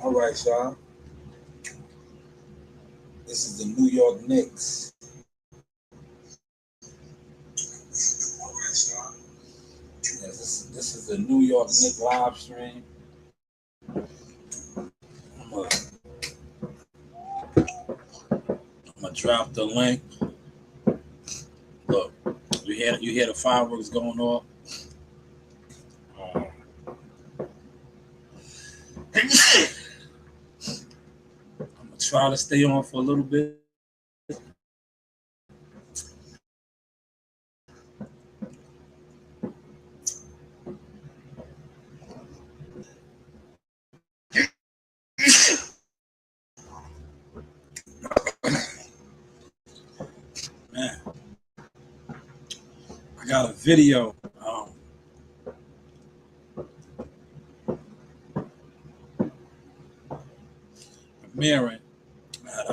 All right, y'all. This is the New York Knicks. All right, y'all. Yes, this is the New York Knicks live stream. I'm gonna drop the link. Look, you hear the fireworks going off. I'm gonna try to stay on for a little bit. Man, I got a video. Premiering at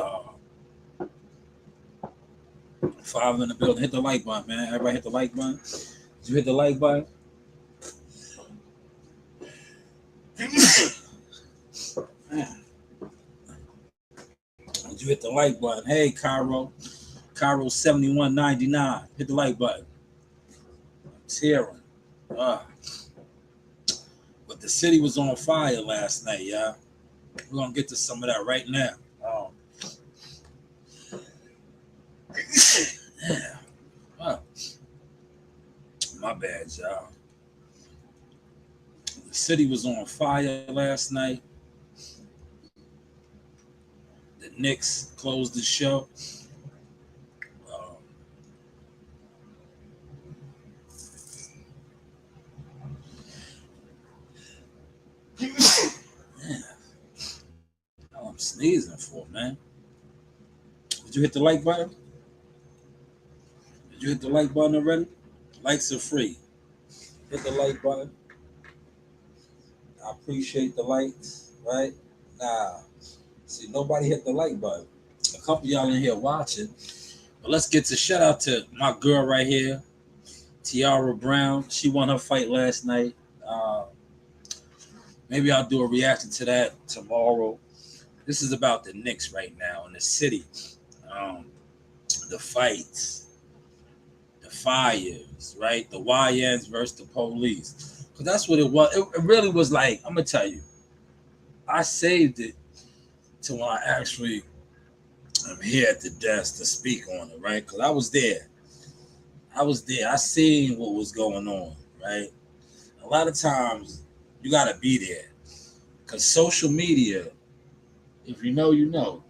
5 in the building. Hit the like button, man. Everybody hit the like button. Did you hit the like button? Man. Did you hit the like button? Hey, Cairo 7199. Hit the like button. I'm tearing. But the city was on fire last night, y'all. We're gonna get to some of that right now. Yeah. My bad, y'all. The city was on fire last night. The Knicks closed the show. I'm sneezing for, man. Did you hit the like button? Did you hit the like button already? Likes are free. Hit the like button. I appreciate the likes, right? Nah. See, nobody hit the like button. A couple y'all in here watching. But let's get to shout out to my girl right here, Tiara Brown. She won her fight last night. Maybe I'll do a reaction to that tomorrow. This is about the Knicks right now in the city. The fights, the fires, right? The YNs versus the police. Because that's what it was. It really was like, I'm going to tell you, I saved it to when I actually am here at the desk to speak on it, right? Because I was there. I seen what was going on, right? A lot of times, you got to be there. Because social media, if you know, you know.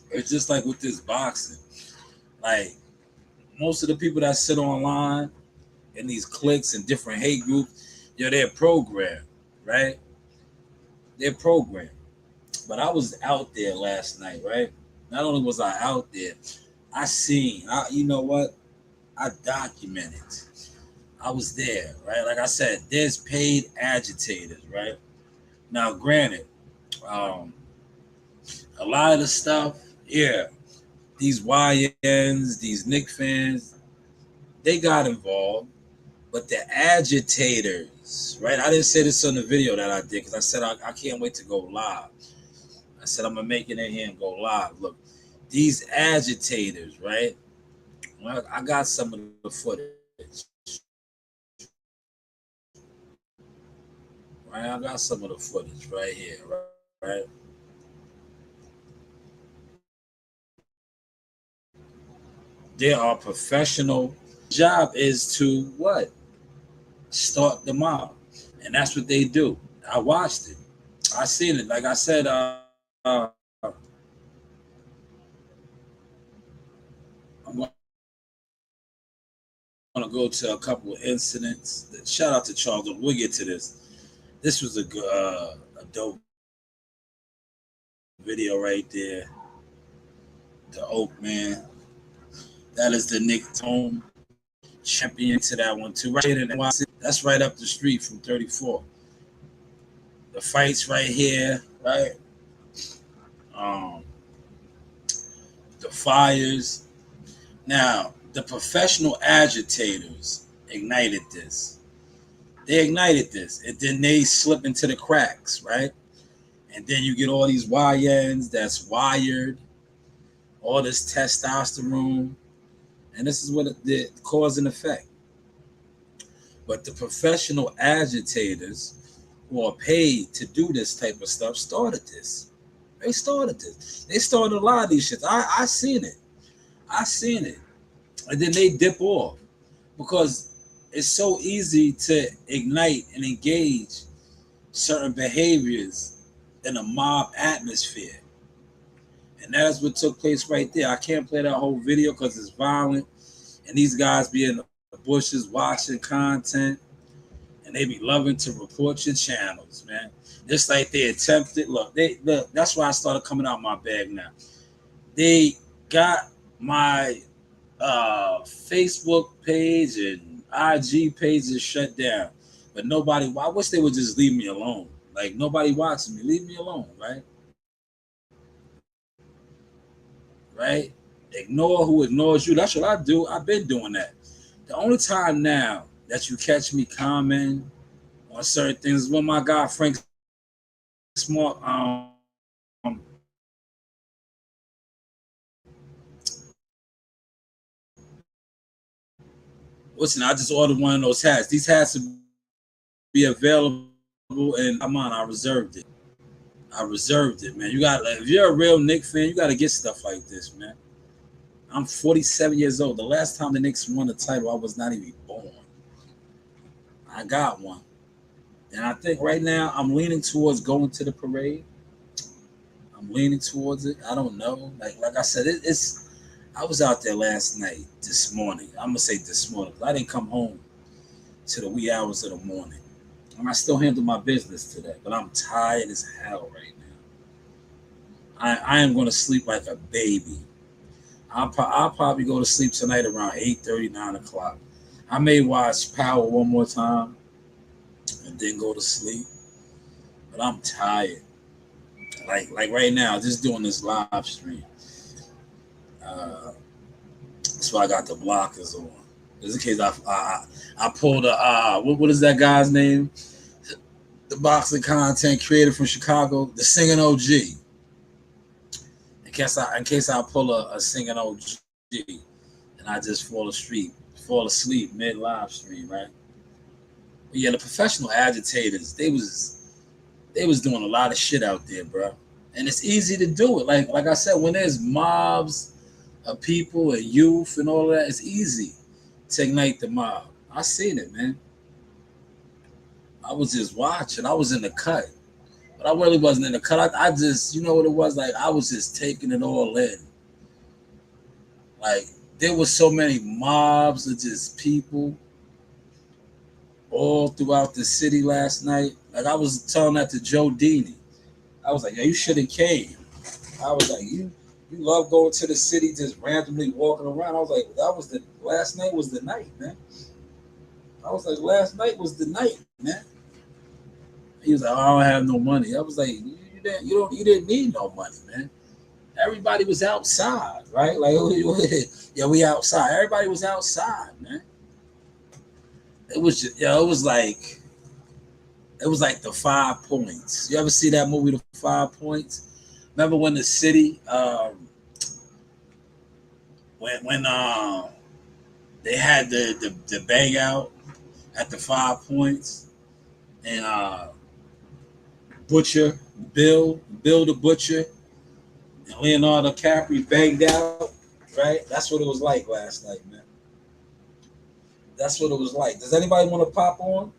It's just like with this boxing. Like, most of the people that sit online in these cliques and different hate groups, they're programmed, right? They're programmed. But I was out there last night, right? Not only was I out there, you know what? I documented. I was there, right? Like I said, there's paid agitators, right? Now, granted, a lot of the stuff, yeah, these YNs, these Knicks fans, they got involved, but the agitators, right? I didn't say this on the video that I did because I said I can't wait to go live. I said I'm gonna make it in here and go live. Look, these agitators, right? Well, I got some of the footage. Right, I got some of the footage right here, right? They are professional. Job is to what? Start the mob. And that's what they do. I watched it. I seen it. Like I said, I'm going to go to a couple of incidents. Shout out to Charles. We'll get to this. This was a dope video right there. The Oak Man. That is the Knicks home. Champion to that one too. Right in NYC. That's right up the street from 34. The fights right here, right? The fires. Now, the professional agitators ignited this. They ignited this, and then they slip into the cracks, right? And then you get all these YNs that's wired, all this testosterone, and this is what the cause and effect. But the professional agitators who are paid to do this type of stuff started this. They started this. They started a lot of these shits. I seen it. I seen it. And then they dip off because it's so easy to ignite and engage certain behaviors in a mob atmosphere. And that's what took place right there. I can't play that whole video because it's violent. And these guys be in the bushes watching content. And they be loving to report your channels, man. Just like they attempted. Look, that's why I started coming out my bag now. They got my Facebook page and IG pages shut down. But nobody, I wish they would just leave me alone. Like, nobody watching me. Leave me alone, right? Right? Ignore who ignores you. That's what I do. I've been doing that. The only time now that you catch me commenting on certain things is when my guy Frank Smart listen, I just ordered one of those hats. These hats will be available, and come on, I reserved it. I reserved it, man. You got, if you're a real Knicks fan, you got to get stuff like this, man. I'm 47 years old. The last time the Knicks won a title, I was not even born. I got one, and I think right now I'm leaning towards going to the parade. I'm leaning towards it. I don't know. Like I said, it's. I was out there last night, this morning. I'm gonna say this morning because I didn't come home to the wee hours of the morning. And I still handle my business today, but I'm tired as hell right now. I am going to sleep like a baby. I'll probably go to sleep tonight around 8:30, 9 o'clock. I may watch Power one more time and then go to sleep, but I'm tired. Like right now, just doing this live stream. That's why I got the blockers on. Just in case I pulled a what is that guy's name? The boxing content creator from Chicago, the singing OG. In case I pull a singing OG and I just fall asleep mid live stream, right? But yeah, the professional agitators, they was doing a lot of shit out there, bro. And it's easy to do it. Like I said, when there's mobs of people and youth and all of that, it's easy to ignite the mob. I seen it, man. I was just watching. I was in the cut. But I really wasn't in the cut. I just, you know what it was? Like, I was just taking it all in. Like, there was so many mobs of just people all throughout the city last night. Like, I was telling that to Joe Dini. I was like, yeah, you should have came. I was like, you love going to the city, just randomly walking around. I was like, last night was the night, man. I was like, last night was the night, man. He was like, oh, I don't have no money. I was like, you didn't need no money, man. Everybody was outside, right? Like, yeah, we outside. Everybody was outside, man. It was just, it was like the 5 Points. You ever see that movie, The 5 Points? Remember when the city, when they had the bang out at the 5 Points, and Butcher, Bill the Butcher, and Leonardo DiCaprio banged out, right? That's what it was like last night, man. That's what it was like. Does anybody want to pop on?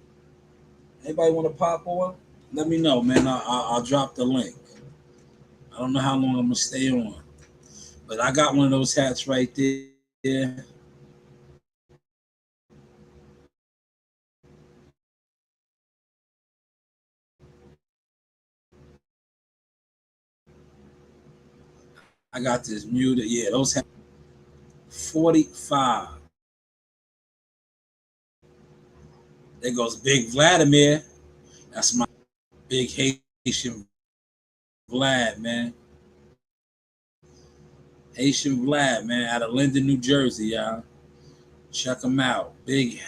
Anybody want to pop on? Let me know, man. I'll drop the link. I don't know how long I'm going to stay on, but I got one of those hats right there. I got this muted. Yeah, those hats. 45. There goes Big Vladimir. That's my big Haitian Vlad, man. Haitian Vlad, man, out of Linden, New Jersey, y'all. Check him out. Big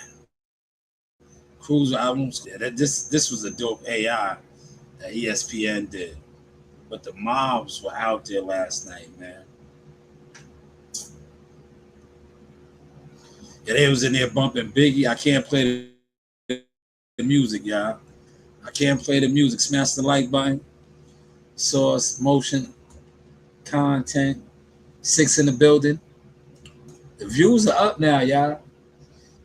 cruiser albums. This was a dope AI that ESPN did. But the mobs were out there last night, man. Yeah, they was in there bumping Biggie. I can't play the music, y'all. I can't play the music. Smash the like button. Source, motion, content. 6 in the building. The views are up now, y'all.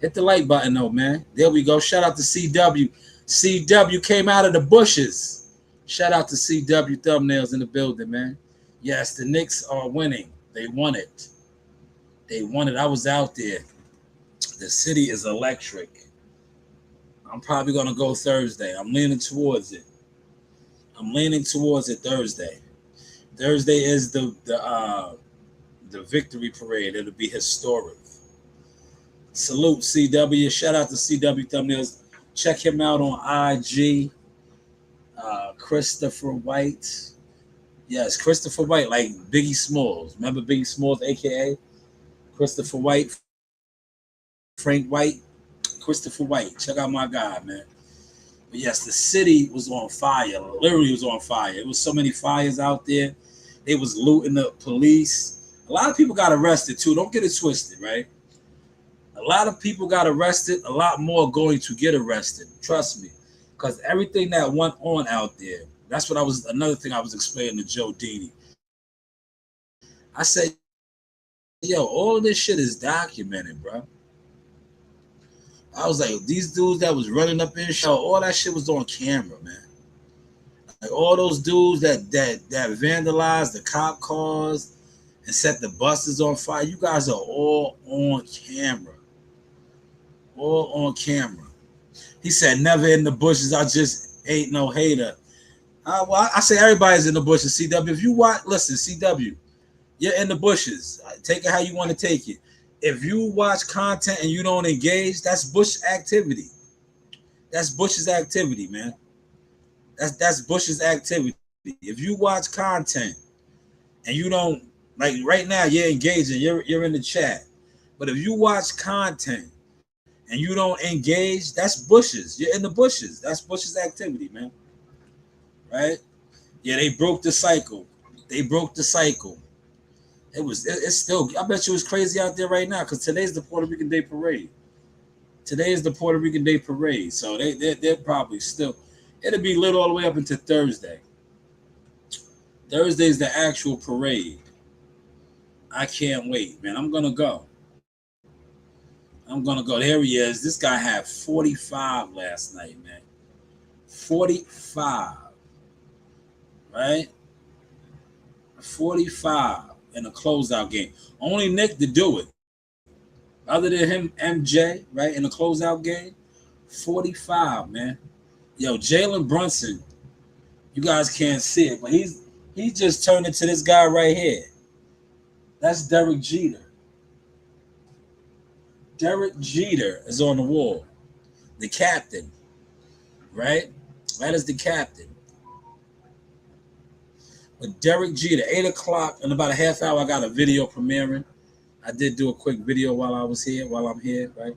Hit the like button though, man. There we go. Shout out to CW. CW came out of the bushes. Shout out to CW thumbnails in the building, man. Yes, the Knicks are winning. They won it. They won it. I was out there. The city is electric. I'm probably gonna go Thursday. I'm leaning towards it. I'm leaning towards it Thursday. Thursday is the victory parade. It'll be historic. Salute CW. Shout out to CW thumbnails. Check him out on IG. Christopher White. Yes, Christopher White, like Biggie Smalls. Remember Biggie Smalls, aka Christopher White, Frank White, Christopher White. Check out my guy, man. But yes, the city was on fire. Literally was on fire. It was so many fires out there. They was looting the police. A lot of people got arrested too. Don't get it twisted, right? A lot of people got arrested. A lot more going to get arrested. Trust me. Because everything that went on out there, that's what another thing I was explaining to Joe Dini. I said, yo, all of this shit is documented, bro. I was like, these dudes that was running up in show, all that shit was on camera, man. Like all those dudes that vandalized the cop cars and set the buses on fire, you guys are all on camera. All on camera. He said, never in the bushes. I just ain't no hater. Well, I say everybody's in the bushes, CW. If you watch, listen, CW, you're in the bushes. Take it how you want to take it. If you watch content and you don't engage, that's Bush activity. That's Bush's activity, man. That's Bush's activity. If you watch content and you don't, like right now, you're engaging, you're in the chat. But if you watch content and you don't engage, that's Bush's. You're in the bushes. That's Bush's activity, man. Right? Yeah, they broke the cycle. They broke the cycle. It's still, I bet you it's crazy out there right now because today's the Puerto Rican Day Parade. Today is the Puerto Rican Day Parade. So they're probably still, it'll be lit all the way up into Thursday. Thursday's the actual parade. I can't wait, man. I'm going to go. There he is. This guy had 45 last night, man. 45. Right? 45 in a closeout game. Only Nick to do it. Other than him, MJ, right, in a closeout game. 45, man. Yo, Jalen Brunson, you guys can't see it, but he just turned into this guy right here. That's Derek Jeter. Derek Jeter is on the wall. The captain, right? That is the captain. But Derek Jeter, 8 o'clock, in about a half hour, I got a video premiering. I did do a quick video while I'm here, right?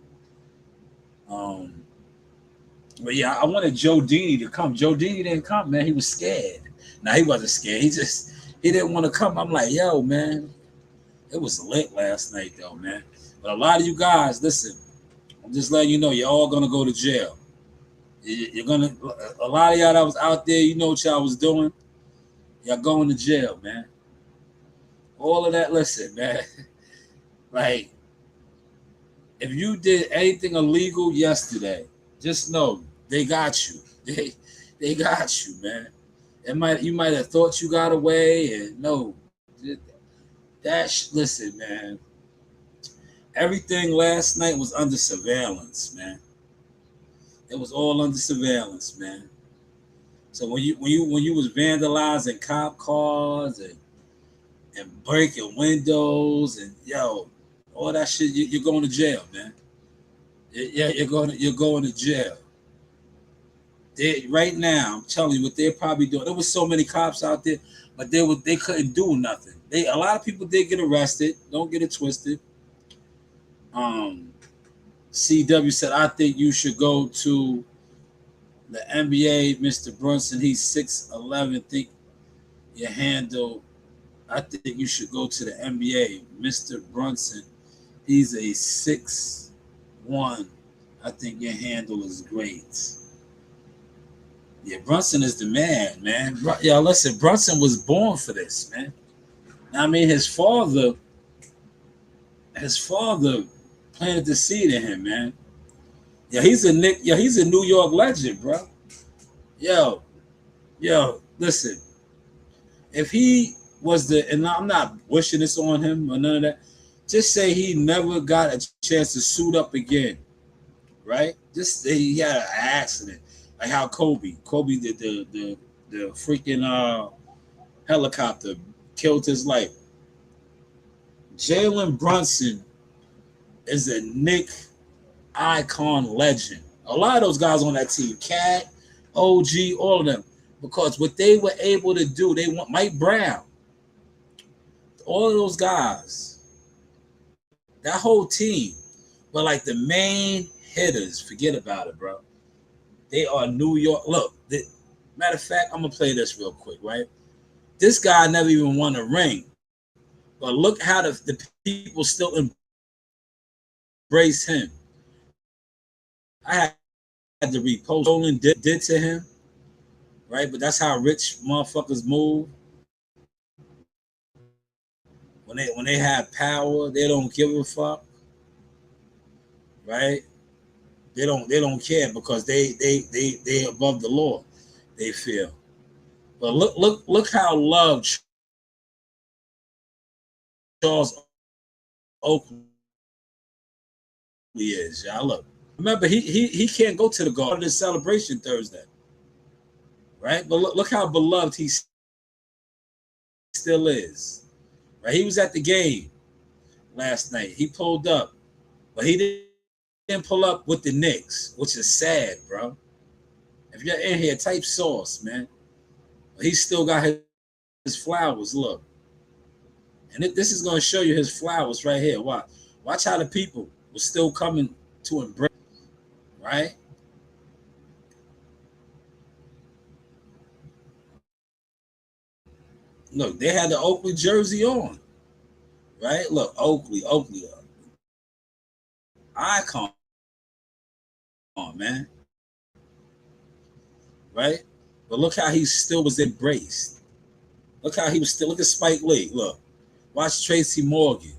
But yeah, I wanted Joe Dini to come. Joe Dini didn't come, man. He was scared. Now, he wasn't scared. He didn't want to come. I'm like, yo, man, it was lit last night, though, man. But a lot of you guys, listen, I'm just letting you know, you're all going to go to jail. You're going to, a lot of y'all that was out there, you know what y'all was doing. Y'all going to jail, man. All of that, listen, man. Like, if you did anything illegal yesterday, just know they got you. They got you, man. You might have thought you got away, and no, listen, man. Everything last night was under surveillance, man. It was all under surveillance, man. So when you was vandalizing cop cars and breaking windows and yo, all that shit, you're going to jail, man. Yeah, you're going to jail. Right now, I'm telling you what they're probably doing. There was so many cops out there, but they couldn't do nothing. A lot of people did get arrested. Don't get it twisted. CW said, I think you should go to the NBA, Mr. Brunson. He's 6'11". your handle. I think you should go to the NBA. Mr. Brunson, he's a 6'1". I think your handle is great. Yeah, Brunson is the man, man. Yeah, listen, Brunson was born for this, man. I mean, his father planted the seed in him, man. Yeah, he's a Nick. Yeah, he's a New York legend, bro. Yo, listen. If he was and I'm not wishing this on him or none of that. Just say he never got a chance to suit up again, right? Just say he had an accident, like how Kobe did the freaking helicopter killed his life. Jalen Brunson is a Nick icon legend. A lot of those guys on that team, Cat, OG, all of them, because what they were able to do, they want Mike Brown, all of those guys, that whole team, but like the main hitters, forget about it, bro. They are New York. Look, matter of fact, I'm gonna play this real quick, right? This guy never even won a ring, but look how the people still embrace him. I had to repost Nolan did to him, right? But that's how rich motherfuckers move. When they have power, they don't give a fuck, right? They don't care because they above the law. They feel. But look how loved Charles Oakley is, y'all. Look, remember he can't go to the Garden celebration Thursday, right? But look how beloved he still is, right? He was at the game last night. He pulled up, but he didn't pull up with the Knicks, which is sad, bro. If you're in here, type sauce, man. But he still got his flowers. Look, and this is going to show you his flowers right here. Watch how the people were still coming to embrace, right? Look, they had the Oakley jersey on, right? Look, Oakley, icon, man, right? But look how he still was embraced. Look how he was still. Look at Spike Lee. Look, watch Tracy Morgan.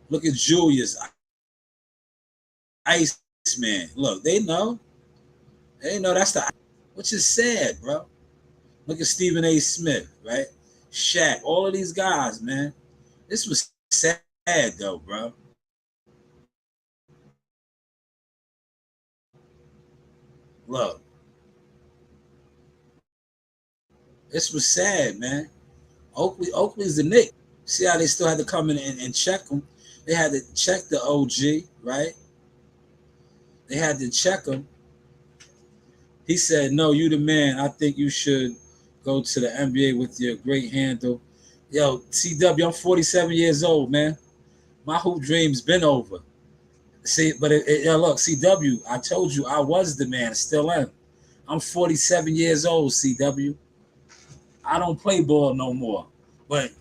Look at Julius Iceman. Look, they know. They know that's the, which is sad, bro. Look at Stephen A. Smith, right? Shaq, all of these guys, man. This was sad though, bro. Look, this was sad, man. Oakley's the Knicks. See how they still had to come in and check them. They had to check the OG, right? They had to check him. He said, "No, you the man. I think you should go to the NBA with your great handle." Yo, CW, I'm 47 years old, man. My hoop dream's been over. See, but look, CW, I told you I was the man, still am. I'm 47 years old, CW. I don't play ball no more. But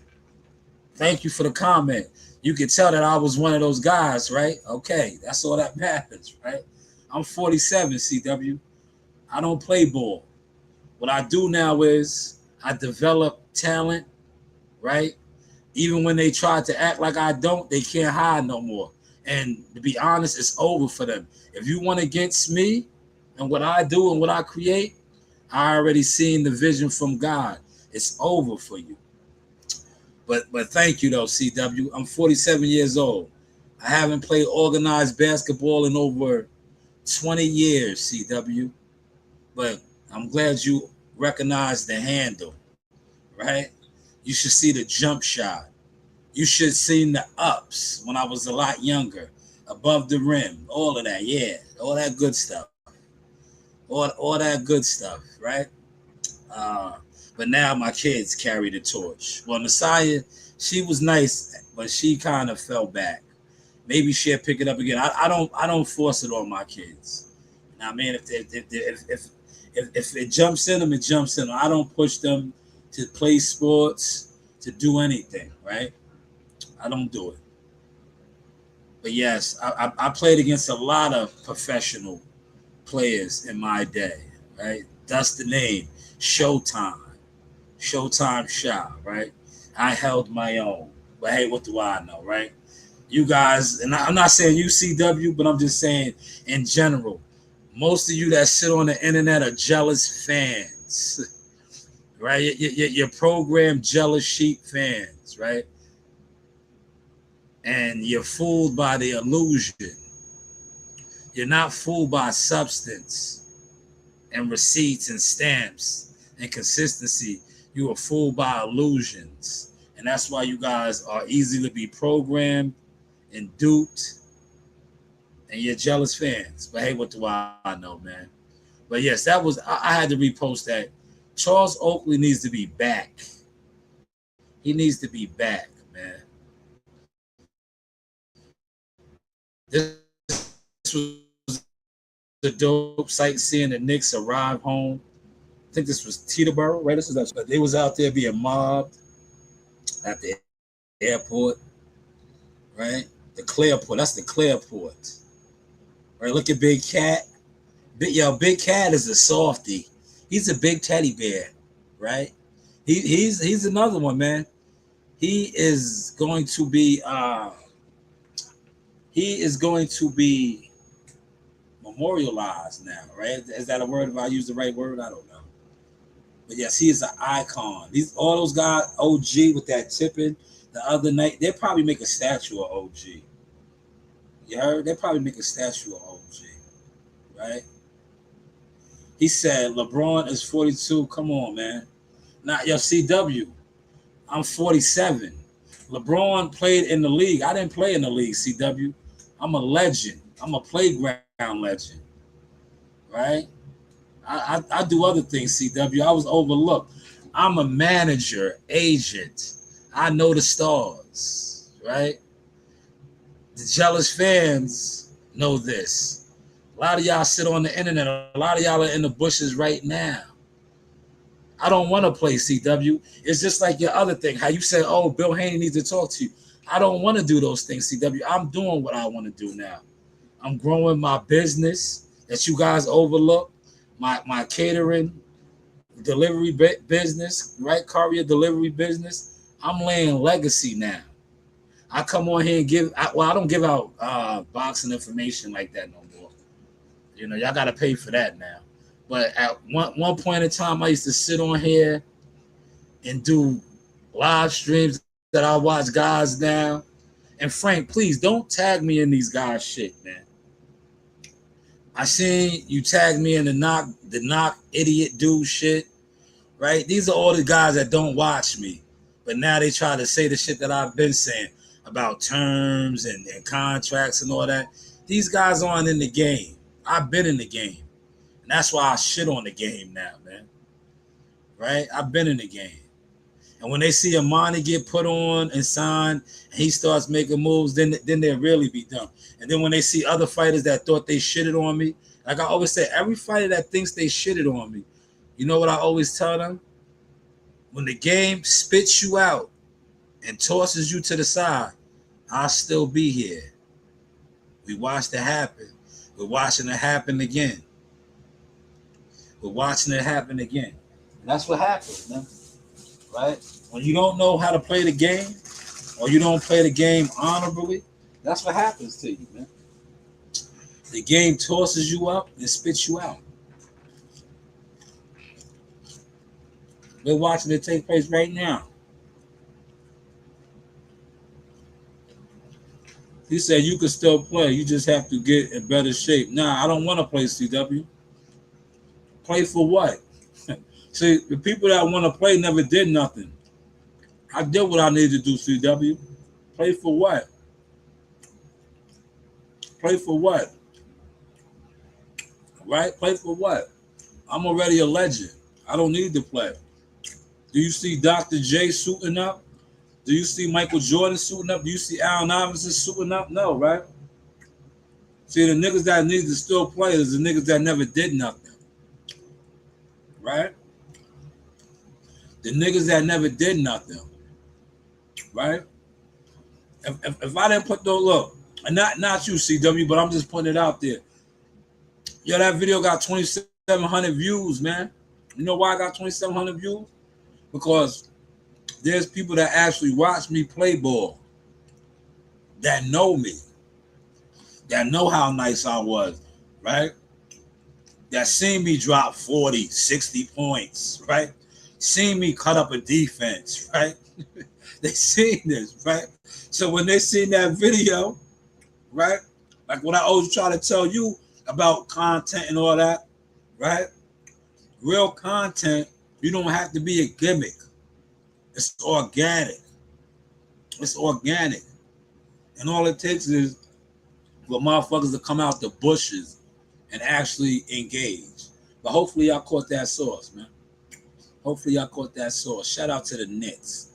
thank you for the comment. You could tell that I was one of those guys, right? Okay, that's all that matters, right? I'm 47, CW. I don't play ball. What I do now is I develop talent, right? Even when they try to act like I don't, they can't hide no more. And to be honest, it's over for them. If you went against me and what I do and what I create, I already seen the vision from God. It's over for you. But thank you though, CW. I'm 47 years old. I haven't played organized basketball in over 20 years, CW. But I'm glad you recognize the handle, right? You should see the jump shot. You should seen the ups when I was a lot younger, above the rim, all of that, yeah, all that good stuff, all that good stuff, right? Uh, but now my kids carry the torch. Well, Messiah, she was nice, but she kind of fell back. Maybe she'll pick it up again. I don't force it on my kids. Now, man, if it jumps in them, it jumps in them. I don't push them. to play sports, to do anything, right? I don't do it. But yes, I played against a lot of professional players in my day, right? That's the name, Showtime, Showtime Shop, right? I held my own. But hey, what do I know, right? You guys, and I'm not saying UCW, but I'm just saying in general, most of you that sit on the internet are jealous fans, right? You're programmed jealous sheep fans, right? And you're fooled by the illusion. You're not fooled by substance and receipts and stamps and consistency. You are fooled by illusions. And that's why you guys are easy to be programmed and duped, and you're jealous fans. But hey, what do I know, man? But yes, that was I had to repost that. Charles Oakley needs to be back. He needs to be back, man. This was a dope sight seeing the Knicks arrive home. I think this was Teterboro, right? But they was out there being mobbed at the airport, right? The Clearport. That's the Clearport, right? Look at Big Cat. Big Cat is a softy. He's a big teddy bear, right? He's another one, man. He is going to be memorialized now, right? Is that a word? If I use the right word, I don't know. But yes, he is an icon. These all those guys, OG with that tipping the other night, they'll probably make a statue of OG. You heard? They'll probably make a statue of OG, right? He said LeBron is 42. Come on, man. Not your CW. I'm 47. LeBron played in the league. I didn't play in the league, CW. I'm a legend. I'm a playground legend, right? I do other things, CW. I was overlooked. I'm a manager, agent. I know the stars, right? The jealous fans know this. A lot of y'all sit on the internet. A lot of y'all are in the bushes right now. I don't want to play, CW. It's just like your other thing. How you said, oh, Bill Haney needs to talk to you. I don't want to do those things, CW. I'm doing what I want to do now. I'm growing my business that you guys overlook, my catering delivery business, right? Courier delivery business. I'm laying legacy now. I come on here and I don't give out boxing information like that no more. You know, y'all got to pay for that now. But at one point in time, I used to sit on here and do live streams that I watch guys now. And Frank, please don't tag me in these guys' shit, man. I seen you tag me in the knock idiot dude shit, right? These are all the guys that don't watch me, but now they try to say the shit that I've been saying about terms and contracts and all that. These guys aren't in the game. I've been in the game, and that's why I shit on the game now, man. Right? I've been in the game. And when they see Amani get put on and signed, and he starts making moves, then they'll really be dumb. And then when they see other fighters that thought they shitted on me, like I always say, every fighter that thinks they shitted on me, you know what I always tell them? When the game spits you out and tosses you to the side, I'll still be here. We watched it happen. We're watching it happen again. We're watching it happen again. And that's what happens, man. Right? When you don't know how to play the game, or you don't play the game honorably, that's what happens to you, man. The game tosses you up and spits you out. We're watching it take place right now. He said you can still play. You just have to get in better shape. Nah, I don't want to play, CW. Play for what? See, the people that want to play never did nothing. I did what I needed to do, CW. Play for what? Play for what? Right? Play for what? I'm already a legend. I don't need to play. Do you see Dr. J suiting up? Do you see Michael Jordan suiting up? Do you see Allen Iverson suiting up? No, right? See, the niggas that need to still play is the niggas that never did nothing. Right? The niggas that never did nothing, right? If I didn't put those, look, and not you, CW, but I'm just putting it out there. Yo, that video got 2,700 views, man. You know why I got 2,700 views? Because there's people that actually watch me play ball, that know me, that know how nice I was, right? That seen me drop 40, 60 points, right? Seen me cut up a defense, right? They seen this, right? So when they seen that video, right? Like what I always try to tell you about content and all that, right? Real content, you don't have to be a gimmick. It's organic. It's organic. And all it takes is for motherfuckers to come out the bushes and actually engage. But hopefully y'all caught that sauce, man. Hopefully y'all caught that sauce. Shout out to the Knicks.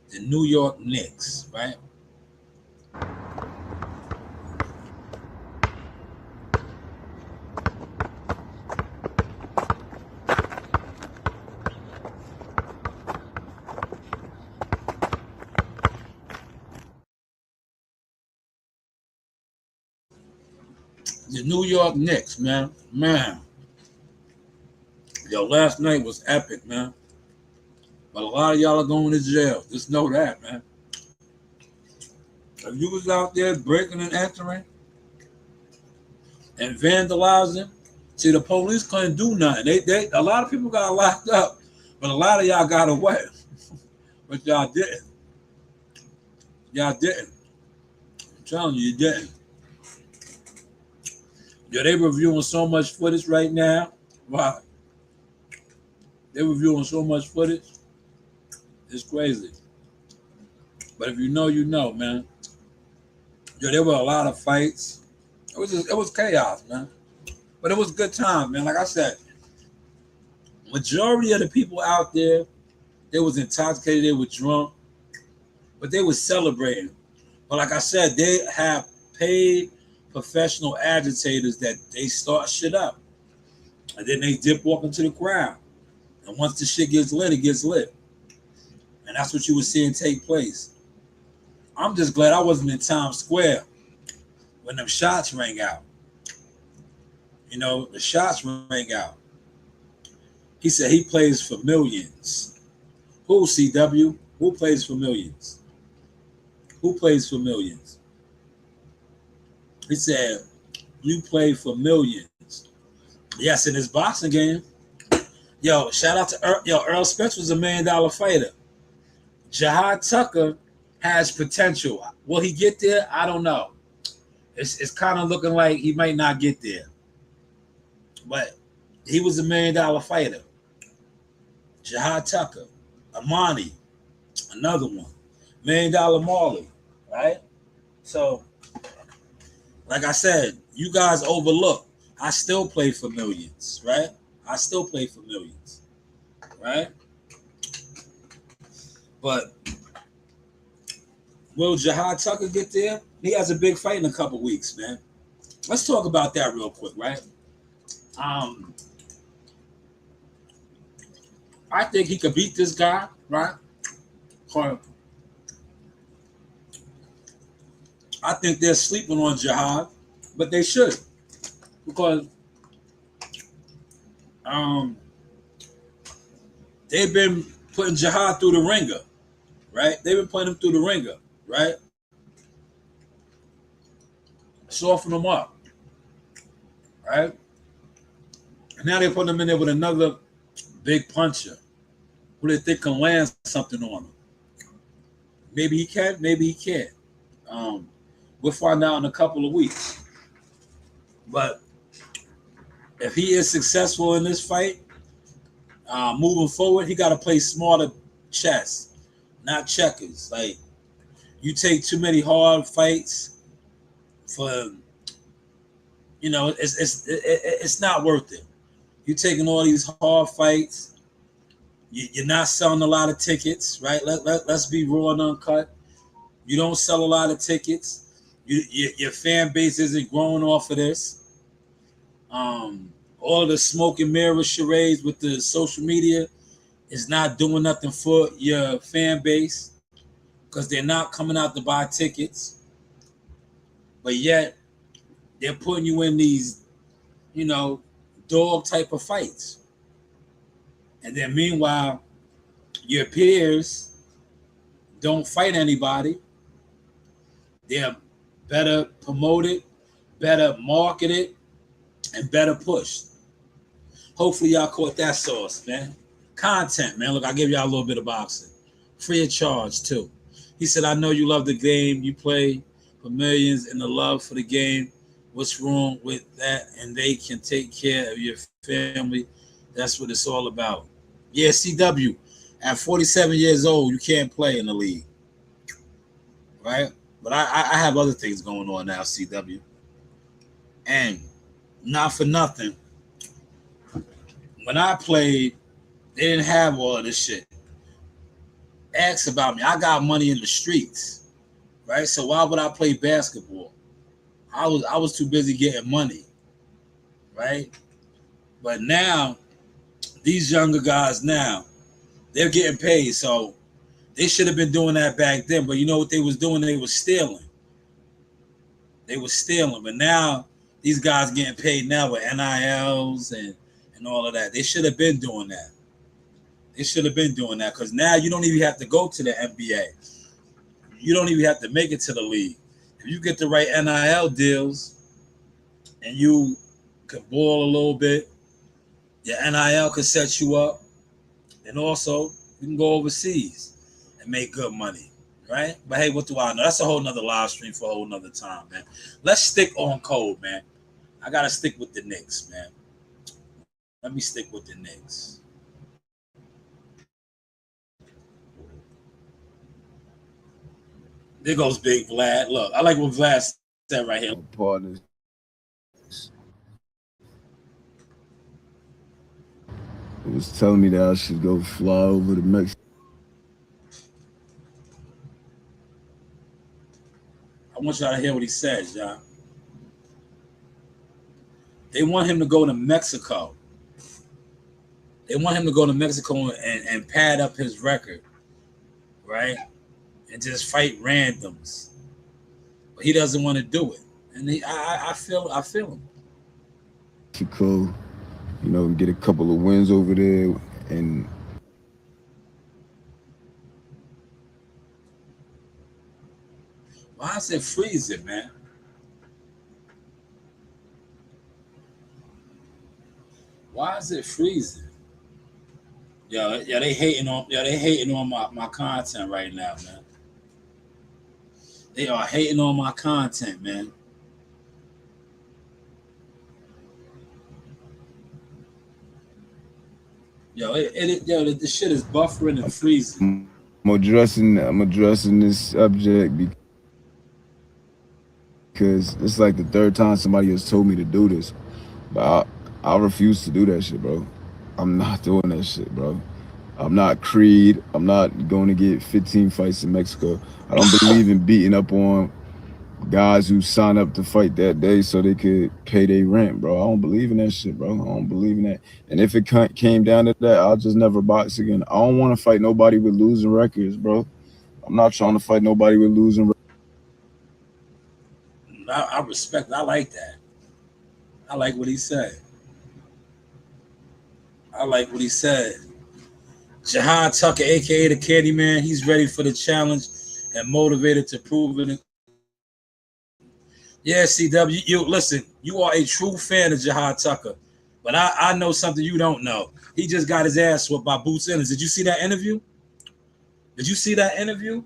The New York Knicks, right? The New York Knicks, man. Man. Yo, last night was epic, man. But a lot of y'all are going to jail. Just know that, man. If you was out there breaking and entering and vandalizing, see, the police couldn't do nothing. They a lot of people got locked up, but a lot of y'all got away. But y'all didn't. Y'all didn't. I'm telling you, you didn't. Yo, they reviewing so much footage right now. Wow. They reviewing so much footage. It's crazy. But if you know, you know, man. Yo, there were a lot of fights. It was chaos, man. But it was a good time, man. Like I said, majority of the people out there, they was intoxicated, they were drunk, but they was celebrating. But like I said, they have paid professional agitators that they start shit up. And then they dip walk into the crowd. And once the shit gets lit, it gets lit. And that's what you were seeing take place. I'm just glad I wasn't in Times Square when them shots rang out. You know, the shots rang out. He said he plays for millions. Who, CW? Who plays for millions? Who plays for millions? He said, you play for millions. Yes, in his boxing game. Yo, shout out to Earl Spence was $1 million fighter. Jihad Tucker has potential. Will he get there? I don't know. It's kind of looking like he might not get there. But he was $1 million fighter. Jihad Tucker. Amani, another one. $1 million Marley, right? So, like I said, you guys overlook. I still play for millions, right? I still play for millions, right? But will Jihad Tucker get there? He has a big fight in a couple weeks, man. Let's talk about that real quick, right? I think he could beat this guy, right? I think they're sleeping on Jihad, but they should, because they've been putting Jihad through the ringer, right? They've been putting him through the ringer, right? Soften him up, right? And now they're putting him in there with another big puncher who they think can land something on him. Maybe he can, maybe he can't. We'll find out in a couple of weeks. But if he is successful in this fight, moving forward, he got to play smarter chess, not checkers. Like, you take too many hard fights for, you know, it's not worth it. You're taking all these hard fights. You're not selling a lot of tickets, right? Let's be raw and uncut. You don't sell a lot of tickets. Your fan base isn't growing off of this. All of the smoke and mirror charades with the social media is not doing nothing for your fan base because they're not coming out to buy tickets, but yet they're putting you in these, you know, dog type of fights. And then meanwhile, your peers don't fight anybody. They're better promoted, better marketed, and better pushed. Hopefully y'all caught that sauce, man. Content, man. Look, I give y'all a little bit of boxing. Free of charge, too. He said, I know you love the game. You play for millions and the love for the game. What's wrong with that? And they can take care of your family. That's what it's all about. Yeah, CW, at 47 years old, you can't play in the league. Right? But I have other things going on now, CW. And not for nothing. When I played, they didn't have all of this shit. Ask about me. I got money in the streets, right? So why would I play basketball? I was too busy getting money, right? But now, these younger guys now, they're getting paid. So they should have been doing that back then. But you know what they was doing? They was stealing. They was stealing. But now these guys getting paid now with NILs and all of that. They should have been doing that. They should have been doing that because now you don't even have to go to the NBA. You don't even have to make it to the league. If you get the right NIL deals and you can ball a little bit, your NIL can set you up. And also, you can go overseas and make good money, right? But hey, what do I know? That's a whole nother live stream for a whole nother time, man. Let's stick on code, man. I got to stick with the Knicks, man. Let me stick with the Knicks. There goes Big Vlad. Look, I like what Vlad said right here. Partners. It was telling me that I should go fly over to Mexico. I want y'all to hear what he says, y'all. They want him to go to Mexico. They want him to go to Mexico and pad up his record, right? And just fight randoms. But he doesn't want to do it. And I feel him. Mexico, get a couple of wins over there, and why is it freezing, man? Why is it freezing? They hating on my content right now, man. They are hating on my content, man. This shit is buffering and freezing. I'm addressing this subject because it's like the third time somebody has told me to do this, but I refuse to do that shit, bro. I'm not doing that shit, bro. I'm not Creed. I'm not going to get 15 fights in Mexico. I don't believe in beating up on guys who sign up to fight that day so they could pay their rent, bro. I don't believe in that shit, bro. I don't believe in that. And if it came down to that, I'll just never box again. I don't want to fight nobody with losing records, bro. I'm not trying to fight nobody with losing records. I respect. I like that. I like what he said. I like what he said. Jihad Tucker, a.k.a. the Candyman, he's ready for the challenge and motivated to prove it. Yeah, CW, you listen, you are a true fan of Jihad Tucker, but I know something you don't know. He just got his ass whooped by Boots Ennis. Did you see that interview? Did you see that interview?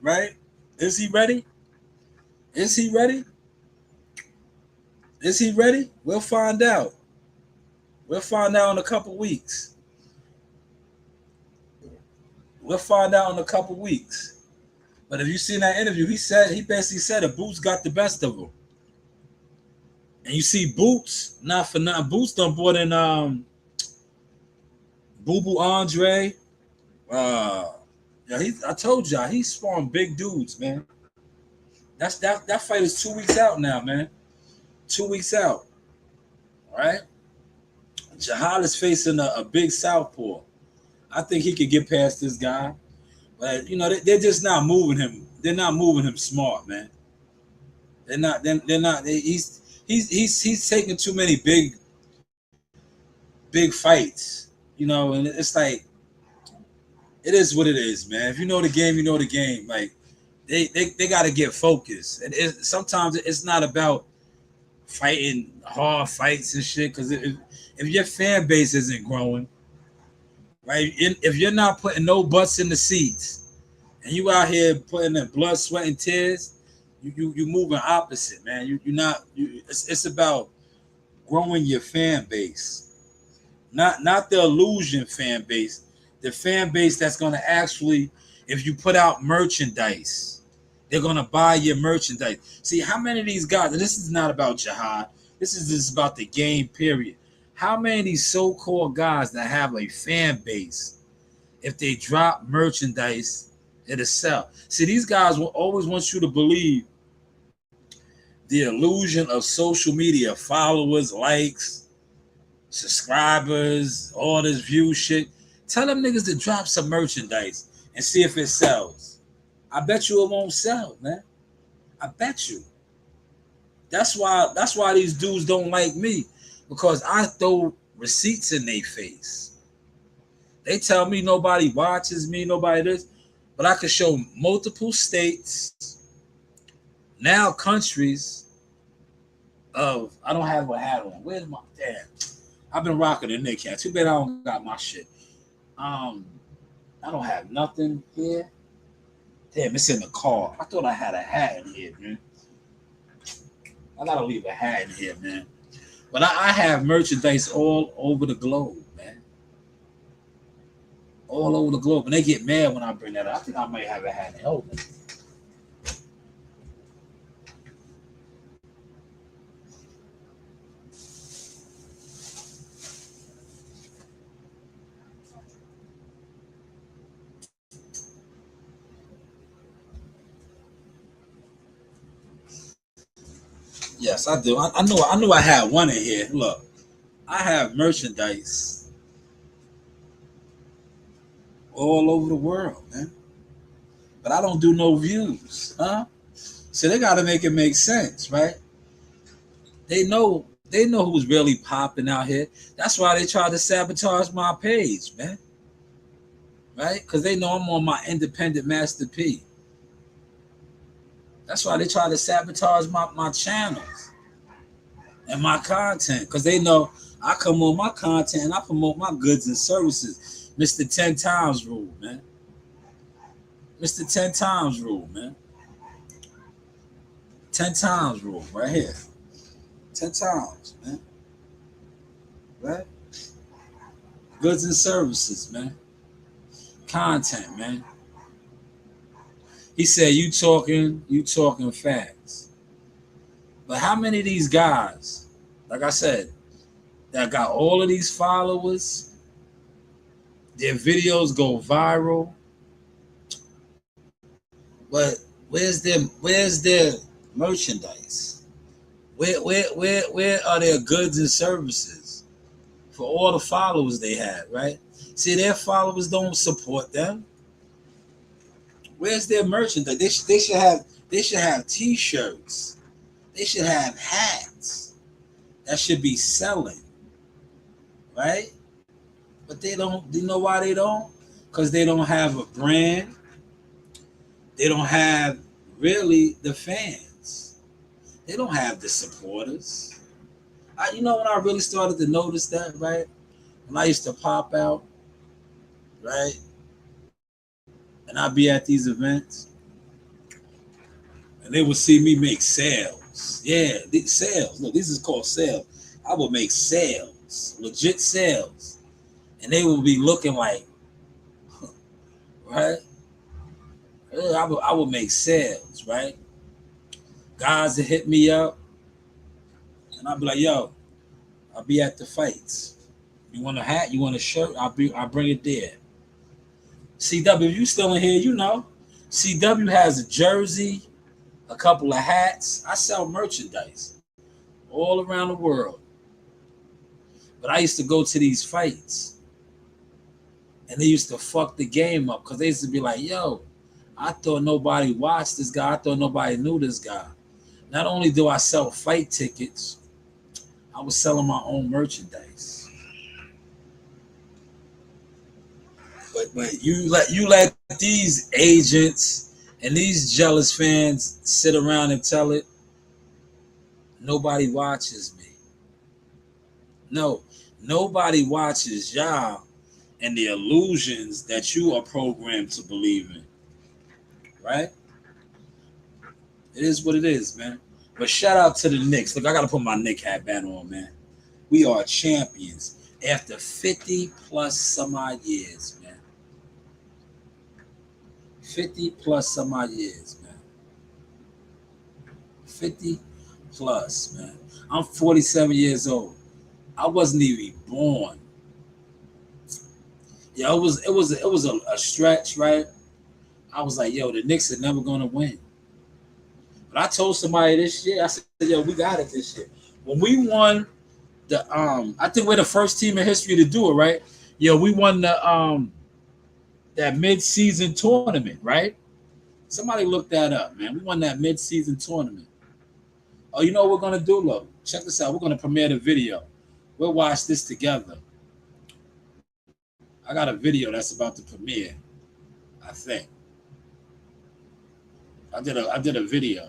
Right? Is he ready? Is he ready? Is he ready? We'll find out. We'll find out in a couple weeks. We'll find out in a couple weeks. But if you seen that interview, he basically said that Boots got the best of him. And you see Boots, not for nothing. Boots done brought in Boo Boo Andre. I told y'all, he spawned big dudes, man. That fight is 2 weeks out now, man. 2 weeks out. All right? Jihad is facing a big southpaw. I think he could get past this guy, but they're just not moving him. They're not moving him smart, man. They're not. They're not. He's taking too many big fights, and it's like it is what it is, man. If you know the game, you know the game. Like they got to get focused, and sometimes it's not about fighting hard fights and shit. Because if your fan base isn't growing, right, if you're not putting no butts in the seats, and you out here putting in blood, sweat, and tears, you moving opposite, man. You not. It's about growing your fan base, not the illusion fan base, the fan base that's gonna actually, if you put out merchandise, they're gonna buy your merchandise. See how many of these guys. And this is not about jihad. This is just about the game. Period. How many of these so-called guys that have a fan base, if they drop merchandise, it'll sell. See, these guys will always want you to believe the illusion of social media, followers, likes, subscribers, all this view shit. Tell them niggas to drop some merchandise and see if it sells. I bet you it won't sell, man. I bet you. That's why these dudes don't like me, because I throw receipts in their face. They tell me nobody watches me, nobody this, but I could show multiple states, now countries of. I don't have a hat on. Where's my damn? I've been rocking the Knicks hat. Too bad I don't got my shit. I don't have nothing here. Damn, it's in the car. I thought I had a hat in here, man. I gotta leave a hat in here, man. But I have merchandise all over the globe, man. All over the globe. And they get mad when I bring that up. I think I might have a hat in Elton. Yes, I do. I knew I had one in here. Look, I have merchandise all over the world, man. But I don't do no views, huh? So they gotta make it make sense, right? They know who's really popping out here. That's why they tried to sabotage my page, man. Right? Because they know I'm on my independent Master P. That's why they try to sabotage my channels and my content. Because they know I come on my content and I promote my goods and services. Mr. 10 times rule, man. Mr. 10 times rule, man. 10 times rule, right here. 10 times, man. Right? Goods and services, man. Content, man. He said, you talking facts. But how many of these guys, like I said, that got all of these followers, their videos go viral, but where's their merchandise? Where are their goods and services for all the followers they have, right? See, their followers don't support them. Where's their merchandise? They should have T-shirts. They should have hats that should be selling, right? But they don't. Do you know why they don't? Because they don't have a brand. They don't have really the fans. They don't have the supporters. When I really started to notice that, right? When I used to pop out, right? And I'd be at these events, and they would see me make sales. Yeah, these sales. Look, this is called sales. I would make sales, legit sales, and they would be looking like, right? I would make sales, right? Guys that hit me up, and I'd be like, "Yo, I'll be at the fights. You want a hat? You want a shirt? I'll bring it there." CW, if you still in here, CW has a jersey, a couple of hats. I sell merchandise all around the world. But I used to go to these fights. And they used to fuck the game up because they used to be like, yo, I thought nobody watched this guy. I thought nobody knew this guy. Not only do I sell fight tickets, I was selling my own merchandise. But you let these agents and these jealous fans sit around and tell it nobody watches me. No, nobody watches y'all and the illusions that you are programmed to believe in. Right? It is what it is, man. But shout out to the Knicks. Look, I gotta put my Knick hat back on, man. We are champions after 50 plus some odd years, man. 50 plus some odd years, man. 50 plus, man. I'm 47 years old. I wasn't even born. Yeah, it was a stretch, right? I was like, yo, the Knicks are never gonna win. But I told somebody this year, I said, yo, we got it this year. When we won I think we're the first team in history to do it, right? Yo, we won that mid-season tournament, right? Somebody look that up, man. We won that mid-season tournament. Oh, you know what we're gonna do? Look, check this out. We're gonna premiere the video. We'll watch this together. I got a video that's about to premiere. I think I did a video.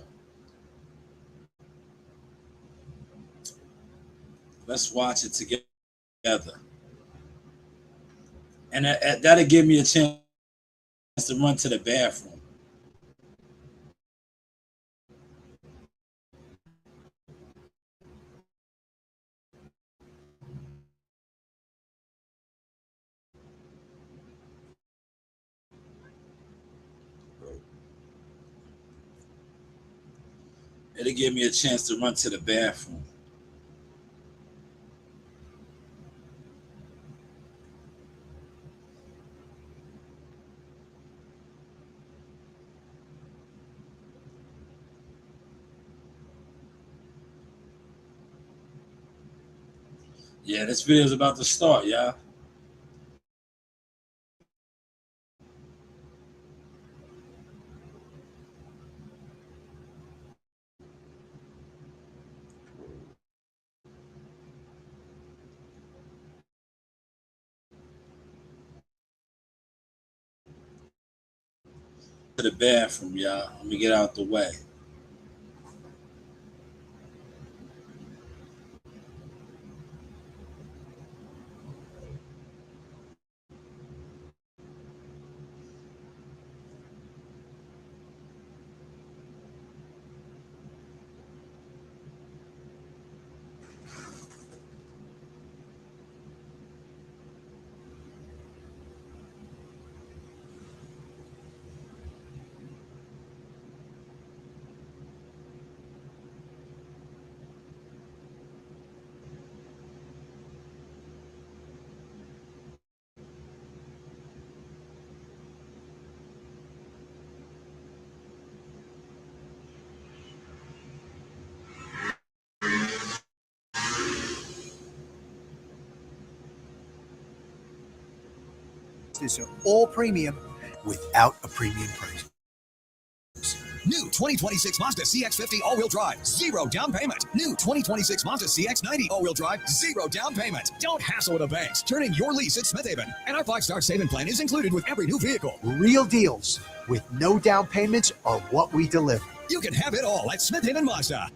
Let's watch it together, and that'll give me a chance to run to the bathroom. It'll give me a chance to run to the bathroom. Yeah, this video is about to start, y'all. To the bathroom, y'all. Let me get out the way. These are all premium without a premium price. New 2026 Mazda CX-50 all-wheel drive, 0 down payment. New 2026 Mazda CX-90 all-wheel drive, 0 down payment. Don't hassle with the banks. Turn in your lease at Smith Haven. And our 5-star saving plan is included with every new vehicle. Real deals with no down payments are what we deliver. You can have it all at Smith Haven Mazda.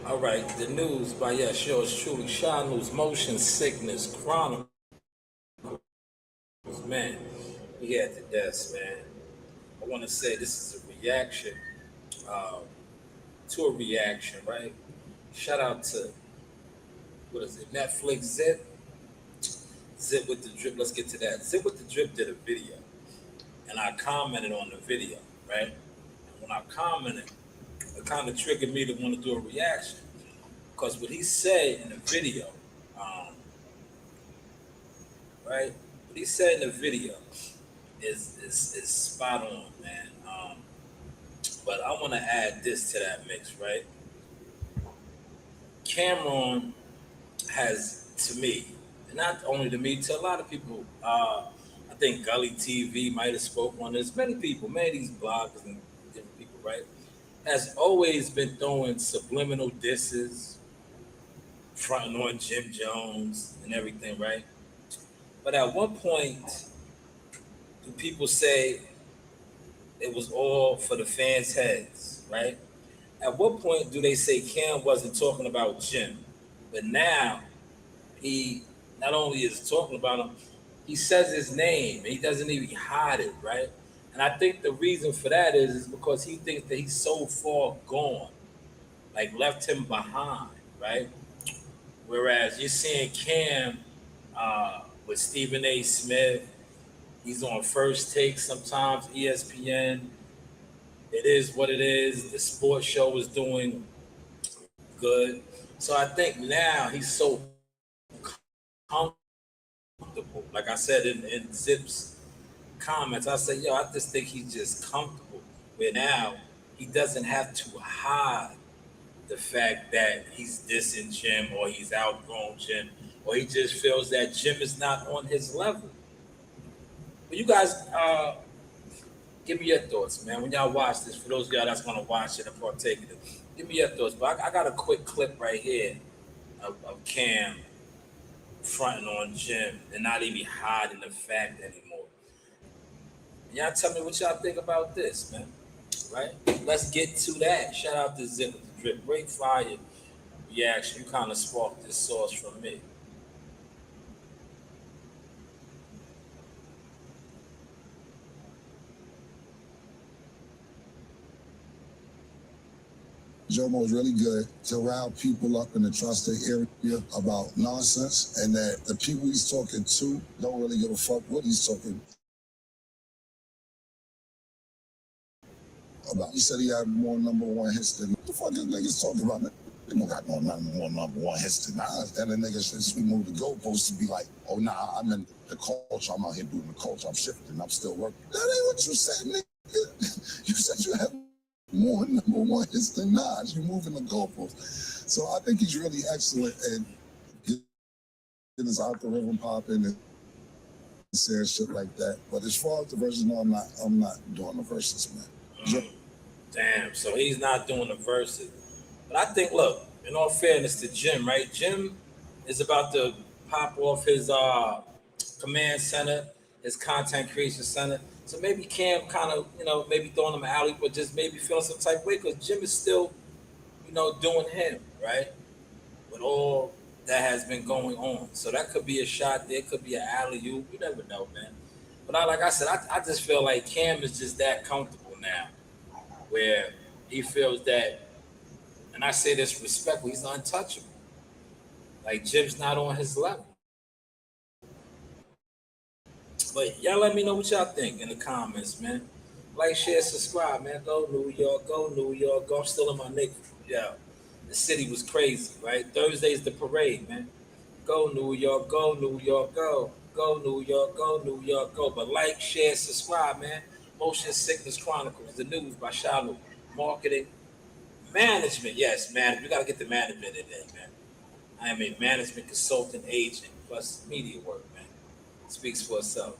All right, the news by yours truly, Shy News, Motion Sickness Chronicles. Man, we at the desk, man. I want to say this is a reaction uh, to a reaction, right? Shout out to, what is it, Netflix Zip? Zip with the Drip. Let's get to that. Zip with the Drip did a video, and I commented on the video, right? And when I commented, it kind of triggered me to want to do a reaction. Because what he said in the video, um, right? What he said in the video is spot on, man. But I want to add this to that mix, right? Cameron has, to me, and not only to me, to a lot of people. I think Gully TV might have spoke on this. Many people, many of these bloggers and different people, right, has always been throwing subliminal disses, fronting on Jim Jones and everything, right? But at one point, do people say it was all for the fans' heads, right? At what point do they say Cam wasn't talking about Jim? But now he not only is talking about him, he says his name and he doesn't even hide it, right? And I think the reason for that is because he thinks that he's so far gone, like left him behind, right? Whereas you're seeing Cam with Stephen A. Smith, he's on First Take sometimes, ESPN. It is what it is. The sports show is doing good. So I think now he's so comfortable. Like I said in Zip's comments, I said, yo, I just think he's just comfortable. Where now he doesn't have to hide the fact that he's dissing Jim or he's outgrown Jim or he just feels that Jim is not on his level. But you guys, give me your thoughts, man. When y'all watch this, for those of y'all that's gonna watch it and partake in it, give me your thoughts. But I got a quick clip right here of Cam fronting on Jim and not even hiding the fact anymore. And y'all tell me what y'all think about this, man. Right? Let's get to that. Shout out to Zip with the Drip. Great fire reaction. You kind of sparked this sauce from me. Jomo is really good to rile people up in the tri-state area about nonsense, and that the people he's talking to don't really give a fuck what he's talking about. He said he had more number one hits than what the fuck is niggas talking about. They don't got no number one hits than us. Then the niggas since we moved the goalposts to be like, oh nah, I'm in the culture. I'm out here doing the culture. I'm shifting. I'm still working. That ain't what you said, nigga. You said you have more number one hits than Nas. You're moving the goalposts. So I think he's really excellent at getting his out the rhythm popping and saying shit like that. But as far as the verses, no, I'm not doing the verses, man. Damn, so he's not doing the verses. But I think, look, in all fairness to Jim, right? Jim is about to pop off his command center, his content creation center. So maybe Cam kind of, maybe throwing him an alley, but just maybe feeling some type of way because Jim is still, doing him, right? With all that has been going on. So that could be a shot there, could be an alley oop. You never know, man. But like I said, I just feel like Cam is just that comfortable now where he feels that, and I say this respectfully, he's untouchable. Like Jim's not on his level. But y'all let me know what y'all think in the comments, man. Like, share, subscribe, man. Go New York, go New York, go. I'm still in my Knicks. Yeah. The city was crazy, right? Thursday's the parade, man. Go New York, go New York, go. Go New York, go New York, go. But like, share, subscribe, man. Motion Sickness Chronicles, the news by Shalu. Marketing, management. Yes, man. We gotta get the management in there, man. I am a management consultant agent plus media work, man. Speaks for itself.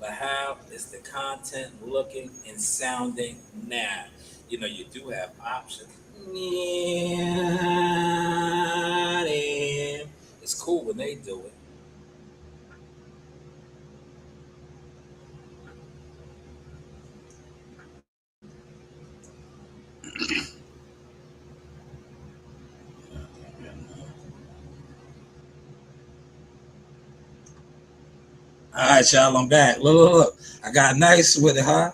But how is the content looking and sounding now? You know, you do have options. Yeah, it's cool when they do it. All right, y'all, I'm back. Look. I got nice with it, huh?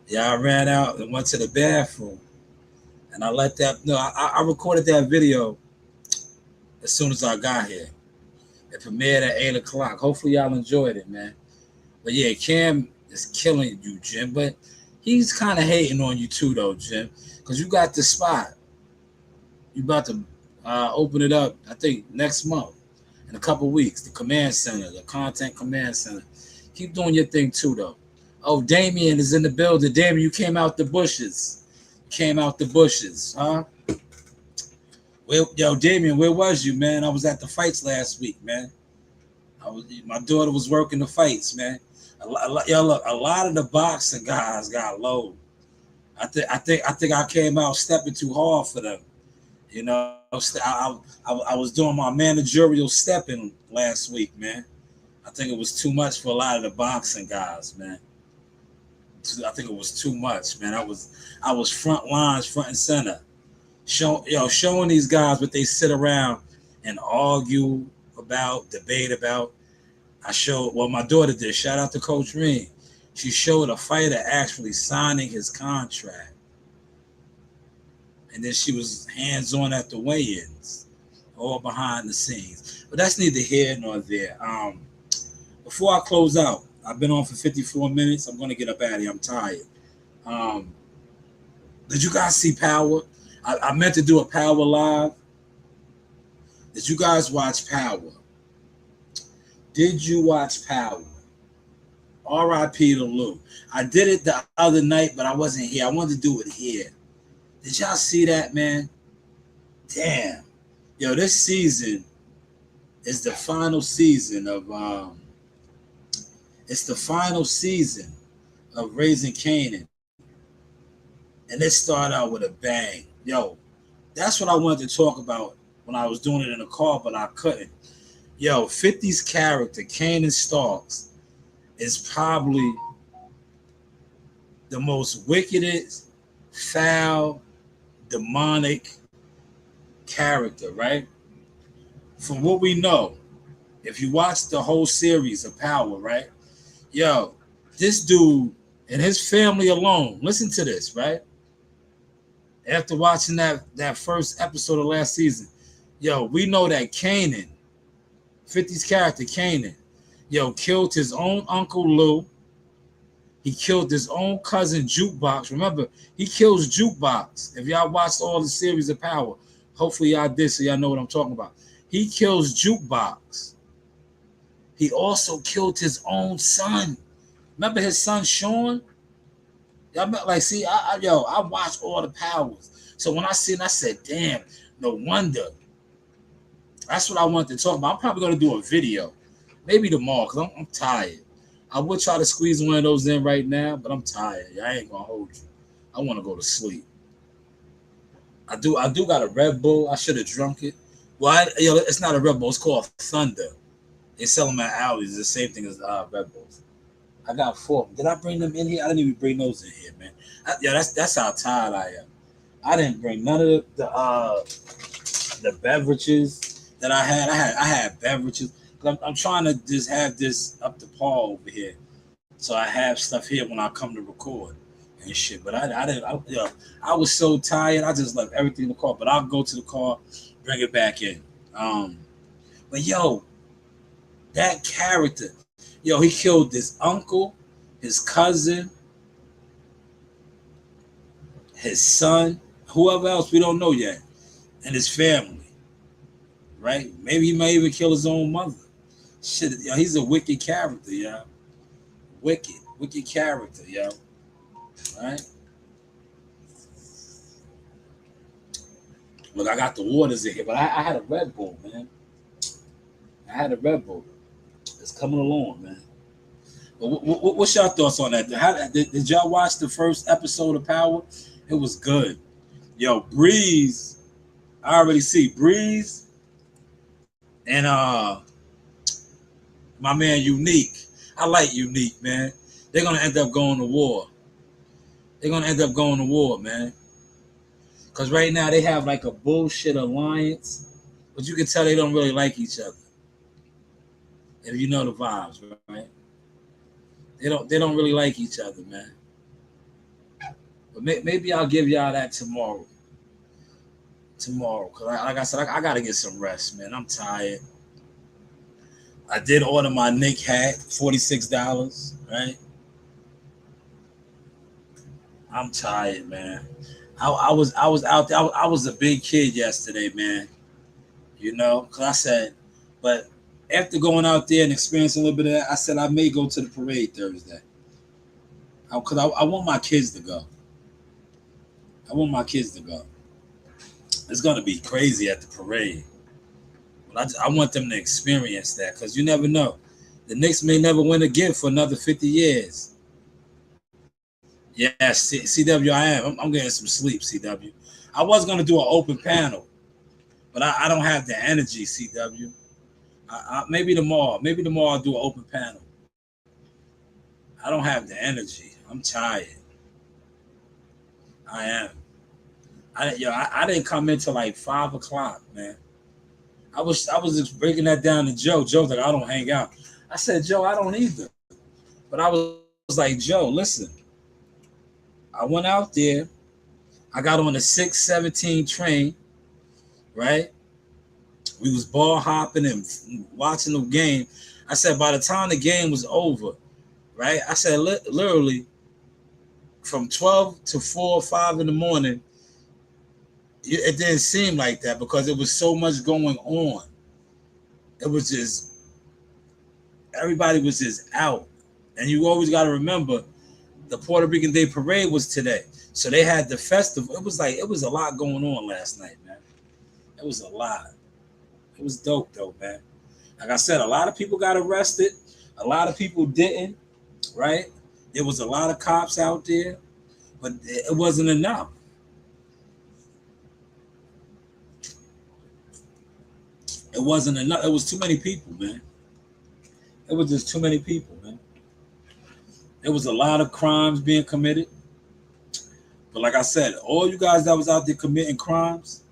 Y'all ran out and went to the bathroom. And I let that, no, I recorded that video as soon as I got here. It premiered at 8 o'clock. Hopefully, y'all enjoyed it, man. But yeah, Cam is killing you, Jim. But he's kind of hating on you too, though, Jim. Because you got the spot. You about to open it up, I think, next month. In a couple weeks. The command center, the content command center. Keep doing your thing too, though. Oh, Damien is in the building. Damien, you came out the bushes. Came out the bushes, huh? Yo, Damien, where was you, man? I was at the fights last week, man. My daughter was working the fights, man. Yo, look, a lot of the boxing guys got low. I think I came out stepping too hard for them. You know, I was doing my managerial stepping last week, man. I think it was too much for a lot of the boxing guys, man. I think it was too much, man. I was front lines, front and center, showing these guys what they sit around and argue about, debate about. I showed what my daughter did. Shout out to Coach Reed. She showed a fighter actually signing his contract, and then she was hands on at the weigh-ins, all behind the scenes. But that's neither here nor there. Before I close out, I've been on for 54 minutes. I'm going to get up out of here. I'm tired. Did you guys see Power? I meant to do a Power Live. Did you guys watch Power? Did you watch Power? R.I.P. to Lou. I did it the other night, but I wasn't here. I wanted to do it here. Did y'all see that, man? Damn. Yo, this season is the final season of it's the final season of Raising Kanan. And it started out with a bang. Yo, that's what I wanted to talk about when I was doing it in the car, but I couldn't. Yo, 50's character, Kanan Starks, is probably the most wickedest, foul, demonic character, right? From what we know, if you watch the whole series of Power, right? Yo, this dude and his family alone, listen to this, right? After watching that first episode of last season, yo, we know that Kanan, 50's character, Kanan, yo, killed his own Uncle Lou. He killed his own cousin, Jukebox. Remember, he kills Jukebox. If y'all watched all the series of Power, hopefully y'all did, so y'all know what I'm talking about. He kills Jukebox. He also killed his own son. Remember his son, Sean? Y'all like, see, I watched all the Powers. So when I seen it, I said, damn, no wonder. That's what I wanted to talk about. I'm probably going to do a video. Maybe tomorrow, because I'm tired. I would try to squeeze one of those in right now, but I'm tired. I ain't going to hold you. I want to go to sleep. I do got a Red Bull. I should have drunk it. Well, it's not a Red Bull. It's called Thunder. They sell them at Aldi's. It's the same thing as Red Bulls. I got 4. Did I bring them in here? I didn't even bring those in here, man. That's how tired I am. I didn't bring none of the beverages that I had. I had beverages. I'm trying to just have this up to par over here, so I have stuff here when I come to record and shit. But I didn't. I was so tired. I just left everything in the car. But I'll go to the car, bring it back in. But yo, that character, yo, he killed his uncle, his cousin, his son, whoever else we don't know yet. and his family, right? Maybe he might even kill his own mother. Shit, yo, he's a wicked character, yo. Wicked character, yo. Right? Look, I got the waters in here, but I had a Red Bull, man. I had a Red Bull. It's coming along, man. But what's your thoughts on that? Did y'all watch the first episode of Power? It was good. Yo, Breeze, I already see Breeze and my man Unique. I like Unique, man. They're gonna end up going to war. They're gonna end up going to war, man. Cause right now they have like a bullshit alliance, but you can tell they don't really like each other. If you know the vibes, right? They don't really like each other, man. But maybe I'll give y'all that tomorrow. Cause like I said, I gotta get some rest, man. I'm tired. I did order my Nick hat, $46, right? I'm tired, man. I was out there. I was a big kid yesterday, man. You know, cause I said, but after going out there and experiencing a little bit of that, I said I may go to the parade Thursday. Cause I want my kids to go. I want my kids to go. It's gonna be crazy at the parade. But I want them to experience that, because you never know. The Knicks may never win again for another 50 years. Yes, CW, I am. I'm getting some sleep, CW. I was going to do an open panel, but I don't have the energy, CW. Maybe tomorrow. Maybe tomorrow I'll do an open panel. I don't have the energy. I'm tired. I am. I didn't come in till like 5 o'clock, man. I was just breaking that down to Joe. Joe's like, I don't hang out. I said, Joe, I don't either. But I was like, Joe, listen. I went out there. I got on the 617 train, right? We was ball hopping and watching the game. I said, by the time the game was over, right? I said, literally, from 12 to 4 or 5 in the morning, it didn't seem like that because it was so much going on. It was just, everybody was just out. And you always got to remember, the Puerto Rican Day Parade was today. So they had the festival. It was a lot going on last night, man. It was a lot. It was dope, though, man. Like I said, a lot of people got arrested. A lot of people didn't, right? There was a lot of cops out there, but it wasn't enough. It wasn't enough. It was too many people, man. It was just too many people, man. There was a lot of crimes being committed. But like I said, all you guys that was out there committing crimes,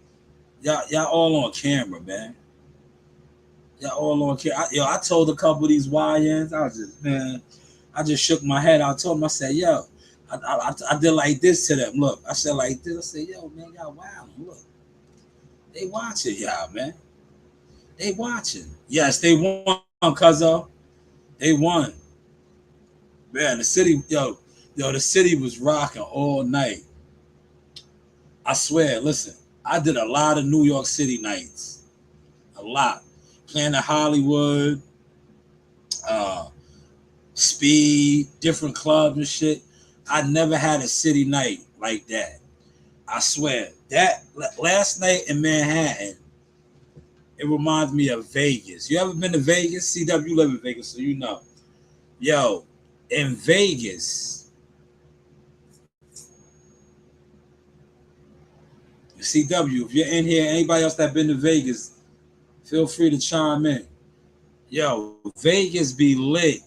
y'all all on camera, man. Y'all all on camera. I told a couple of these YNs, I just shook my head. I told them, I said, yo, I did like this to them. Look, I said like this. I said, yo, man, y'all wild. Look, they watching y'all, man. They watching. Yes, they won, cuzzo. They won. Man, the city, the city was rocking all night. I swear, listen, I did a lot of New York City nights. A lot. Playing at Hollywood, Speed, different clubs and shit. I never had a city night like that. I swear. That last night in Manhattan, it reminds me of Vegas. You ever been to Vegas? CW live in Vegas, so you know. Yo, in Vegas, CW, if you're in here, anybody else that been to Vegas, feel free to chime in. Yo, Vegas be lit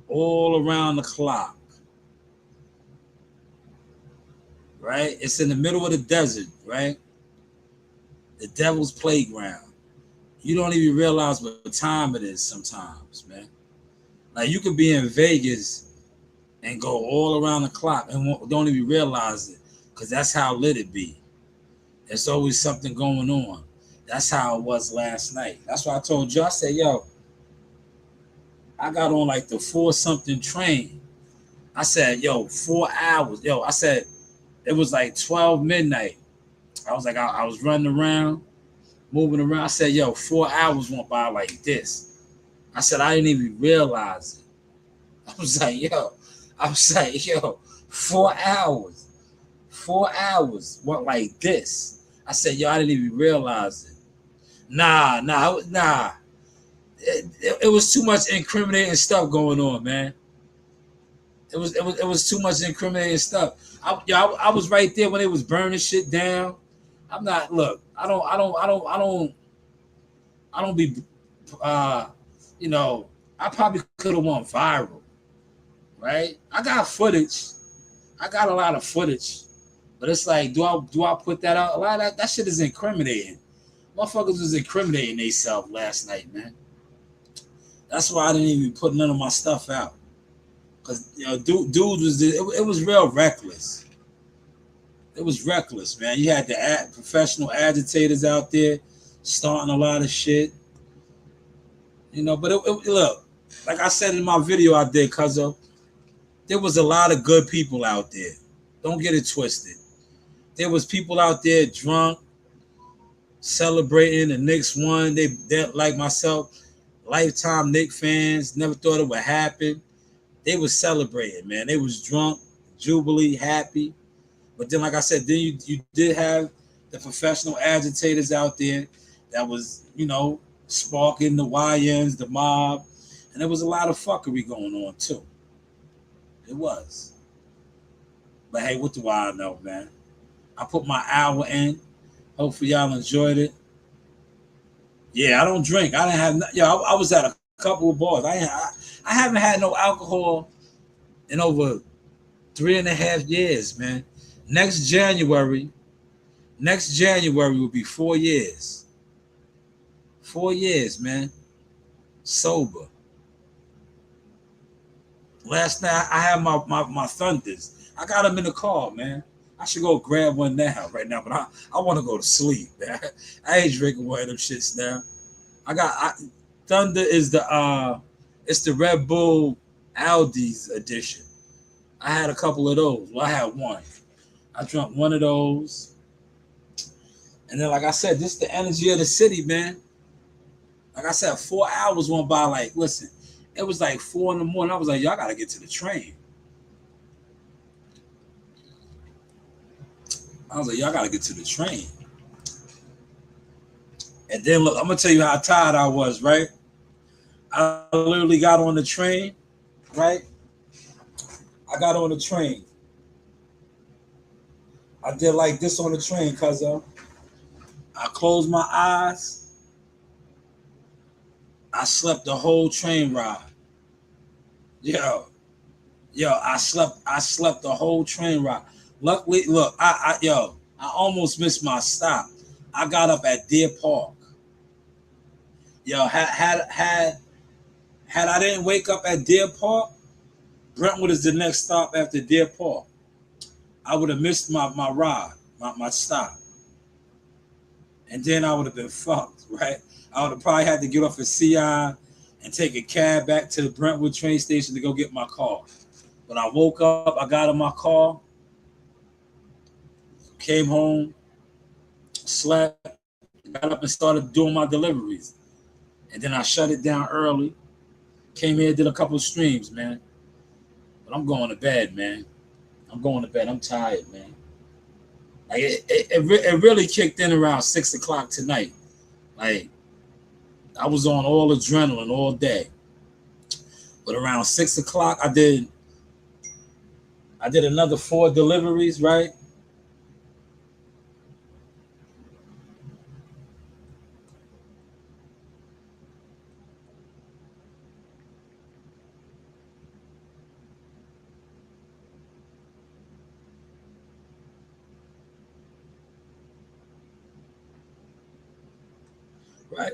all around the clock. Right? It's in the middle of the desert, right? The devil's playground. You don't even realize what time it is sometimes, man. Like you could be in Vegas and go all around the clock and don't even realize it, because that's how lit it be. There's always something going on. That's how it was last night. That's why I told you. I said, yo, I got on like the 4-something train. I said, yo, 4 hours. Yo, I said, it was like 12 midnight. I was like, I was running around, moving around. I said, yo, 4 hours went by like this. I said, I didn't even realize it. I was like, yo, 4 hours. 4 hours went like this. I said, yo, I didn't even realize it. Nah. It was too much incriminating stuff going on, man. It was too much incriminating stuff. I was right there when they was burning shit down. I'm not. Look, I don't be. You know, I probably could have went viral, right? I got footage. I got a lot of footage, but it's like, do I put that out? A lot of that shit is incriminating. Motherfuckers was incriminating themselves last night, man. That's why I didn't even put none of my stuff out. Cause dude was it was real reckless. It was reckless, man. You had the professional agitators out there starting a lot of shit, But look, like I said in my video I did, there was a lot of good people out there. Don't get it twisted. There was people out there drunk, celebrating the Knicks won. They like myself, lifetime Knicks fans. Never thought it would happen. They was celebrating, man. They was drunk, jubilee, happy. But then, like I said, then you did have the professional agitators out there that was, sparking the YNs, the mob. And there was a lot of fuckery going on, too. It was. But hey, what do I know, man? I put my hour in. Hopefully y'all enjoyed it. Yeah, I don't drink. I didn't have. I was at a couple of bars. I haven't had no alcohol in over 3.5 years, man. Next January will be 4 years. 4 years, man. Sober. Last night I had my Thunders. I got them in the car, man. I should go grab one right now, but I want to go to sleep, man. I ain't drinking one of them shits now. Thunder is it's the Red Bull Aldi's edition. I had a couple of those. Well, I had one. I drank one of those. And then, like I said, this is the energy of the city, man. Like I said, 4 hours went by. Like, listen, it was like 4 in the morning. I was like, y'all got to get to the train. I was like, y'all got to get to the train. And then, look, I'm going to tell you how tired I was, right? I literally got on the train, right? I got on the train. I did like this on the train, cuz I closed my eyes. I slept the whole train ride. Yo, I slept the whole train ride. Luckily, look, I almost missed my stop. I got up at Deer Park. Yo, had I didn't wake up at Deer Park, Brentwood is the next stop after Deer Park. I would have missed my ride, my stop. And then I would have been fucked, right? I would have probably had to get off at CI and take a cab back to the Brentwood train station to go get my car. When I woke up, I got in my car, came home, slept, got up and started doing my deliveries. And then I shut it down early. Came here, did a couple of streams, man. But I'm going to bed, man. I'm going to bed. I'm tired, man. Like it really kicked in around 6 o'clock tonight. Like I was on all adrenaline all day. But around 6 o'clock, I did another 4 deliveries, right? Right.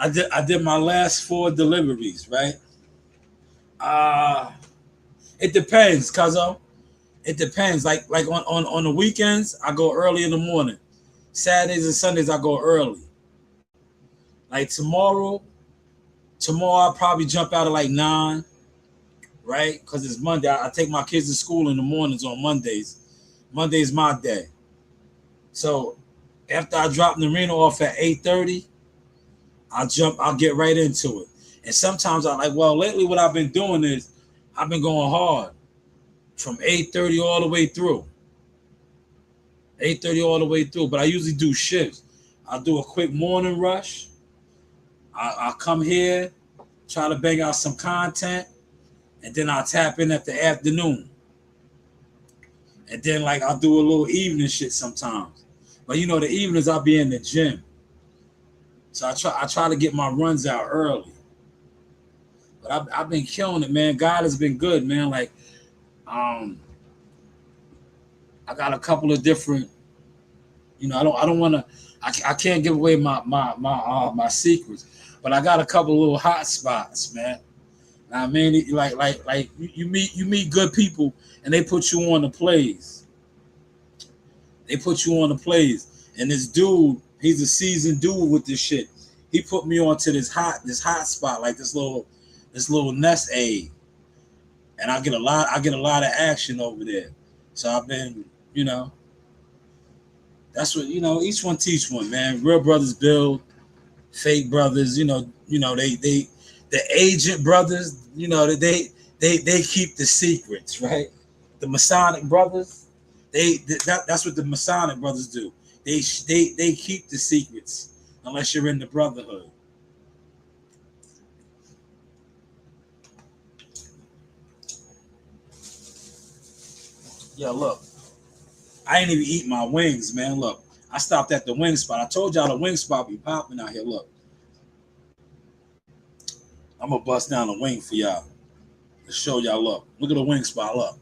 I did my last 4 deliveries, right? It depends, cuzzo. It depends. Like on the weekends, I go early in the morning. Saturdays and Sundays, I go early. Like tomorrow I'll probably jump out at like 9, right? Because it's Monday. I take my kids to school in the mornings on Mondays. Monday's my day. So After I drop the arena off at 8:30, I'll get right into it. And sometimes I like, well, lately what I've been doing is I've been going hard from 8:30 all the way through. 8:30 all the way through. But I usually do shifts. I'll do a quick morning rush. I'll come here, try to bang out some content, and then I'll tap in at the afternoon. And then like I'll do a little evening shit sometimes. But you know, the evenings I'll be in the gym. So I try to get my runs out early. But I've been killing it, man. God has been good, man. Like, I got a couple of different, you know, I don't want to, I can't give away my secrets, but I got a couple of little hot spots, man. I mean, like you meet good people and they put you on the plays. They put you on the plays, and this dude, he's a seasoned dude with this shit. He put me onto this hot spot, like this little nest egg, and I get a lot of action over there. So I've been, you know, that's what, you know, each one teach one, man. Real brothers build, fake brothers, you know, they the agent brothers, you know, they keep the secrets, right? The Masonic brothers, that's what the Masonic brothers do. They keep the secrets unless you're in the brotherhood. Yeah, look, I ain't even eat my wings, man. Look, I stopped at the wing spot. I told y'all the wing spot be popping out here. Look, I'm gonna bust down the wing for y'all to show y'all. Look at the wing spot. Look.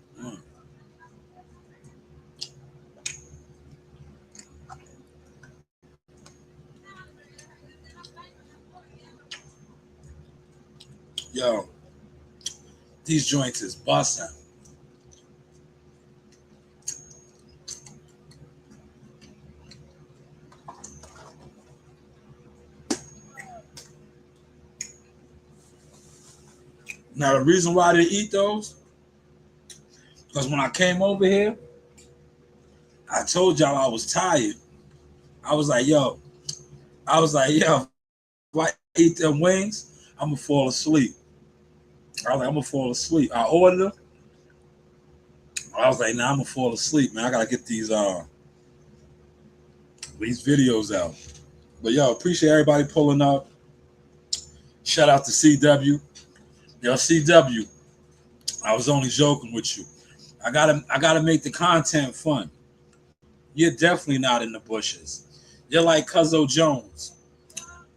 Yo, these joints is busting. Now the reason why I didn't eat those, because when I came over here, I told y'all I was tired. I was like, yo, if I eat them wings, I'm gonna fall asleep. I was gonna fall asleep. I ordered them. I was like, nah, I'm gonna fall asleep, man. I gotta get these videos out. But yo, appreciate everybody pulling up. Shout out to CW. Yo, CW, I was only joking with you. I gotta make the content fun. You're definitely not in the bushes. You're like Cuzzo Jones.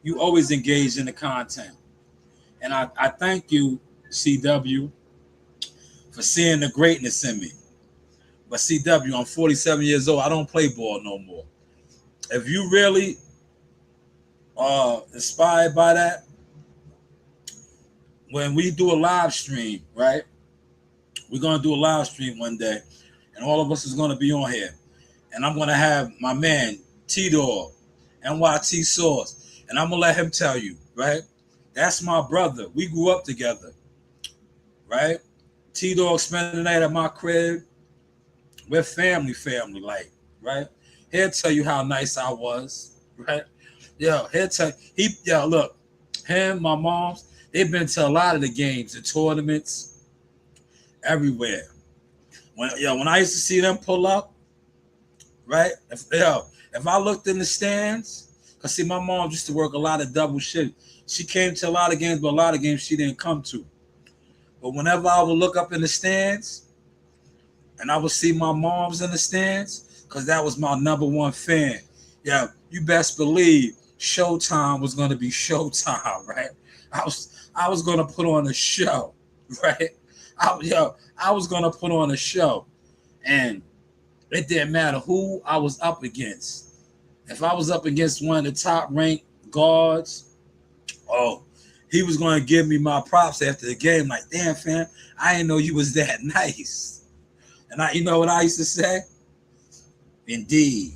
You always engage in the content. And I thank you, CW, for seeing the greatness in me. But CW, I'm 47 years old. I don't play ball no more. If you really are inspired by that, when we do a live stream, right? We're going to do a live stream one day, and all of us is going to be on here. And I'm going to have my man, T-Dog, NYT Source, and I'm going to let him tell you, right? That's my brother. We grew up together, right? T-Dog spent the night at my crib. We're family, like, right? He'll tell you how nice I was, right? Yo, he'll tell you, look, him, my mom's, they've been to a lot of the games, the tournaments, everywhere. When I used to see them pull up, right? If I looked in the stands, because see, my mom used to work a lot of double shift. She came to a lot of games, but a lot of games she didn't come to. But whenever I would look up in the stands, and I would see my mom's in the stands, because that was my number one fan. Yeah, you best believe Showtime was going to be Showtime, right? I was going to put on a show, right? I was going to put on a show, and it didn't matter who I was up against. If I was up against one of the top ranked guards, he was going to give me my props after the game. Like, damn, fam, I didn't know you was that nice. And you know what I used to say? Indeed.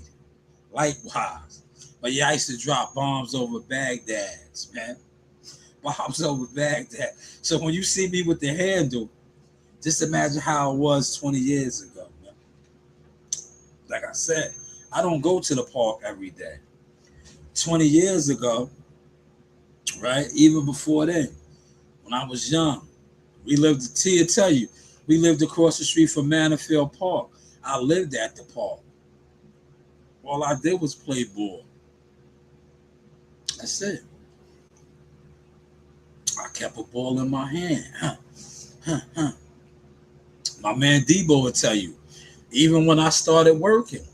Likewise. But yeah, I used to drop bombs over Baghdad's, man. Bombs over Baghdad. So when you see me with the handle, just imagine how it was 20 years ago, man. Like I said, I don't go to the park every day. 20 years ago, right? Even before then, when I was young, we lived, Tia tell you, we lived across the street from Manorfield Park. I lived at the park. All I did was play ball. That's it. I kept a ball in my hand. Huh, huh. My man Debo would tell you, even when I started working,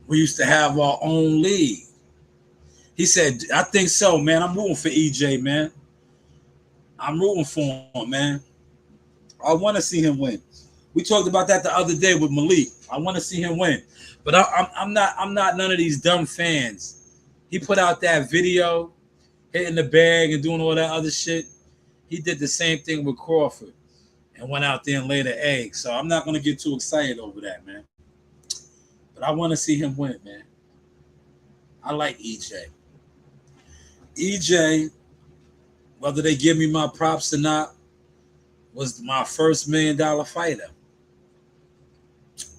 we used to have our own league. He said, I think so, man. I'm rooting for EJ, man. I'm rooting for him, man. I want to see him win. We talked about that the other day with Malik. I want to see him win, but I'm not none of these dumb fans. He put out that video hitting the bag and doing all that other shit. He did the same thing with Crawford and went out there and laid an egg. So I'm not gonna get too excited over that, man. But I want to see him win, man. I like EJ. EJ, whether they give me my props or not, was my first $1 million fighter.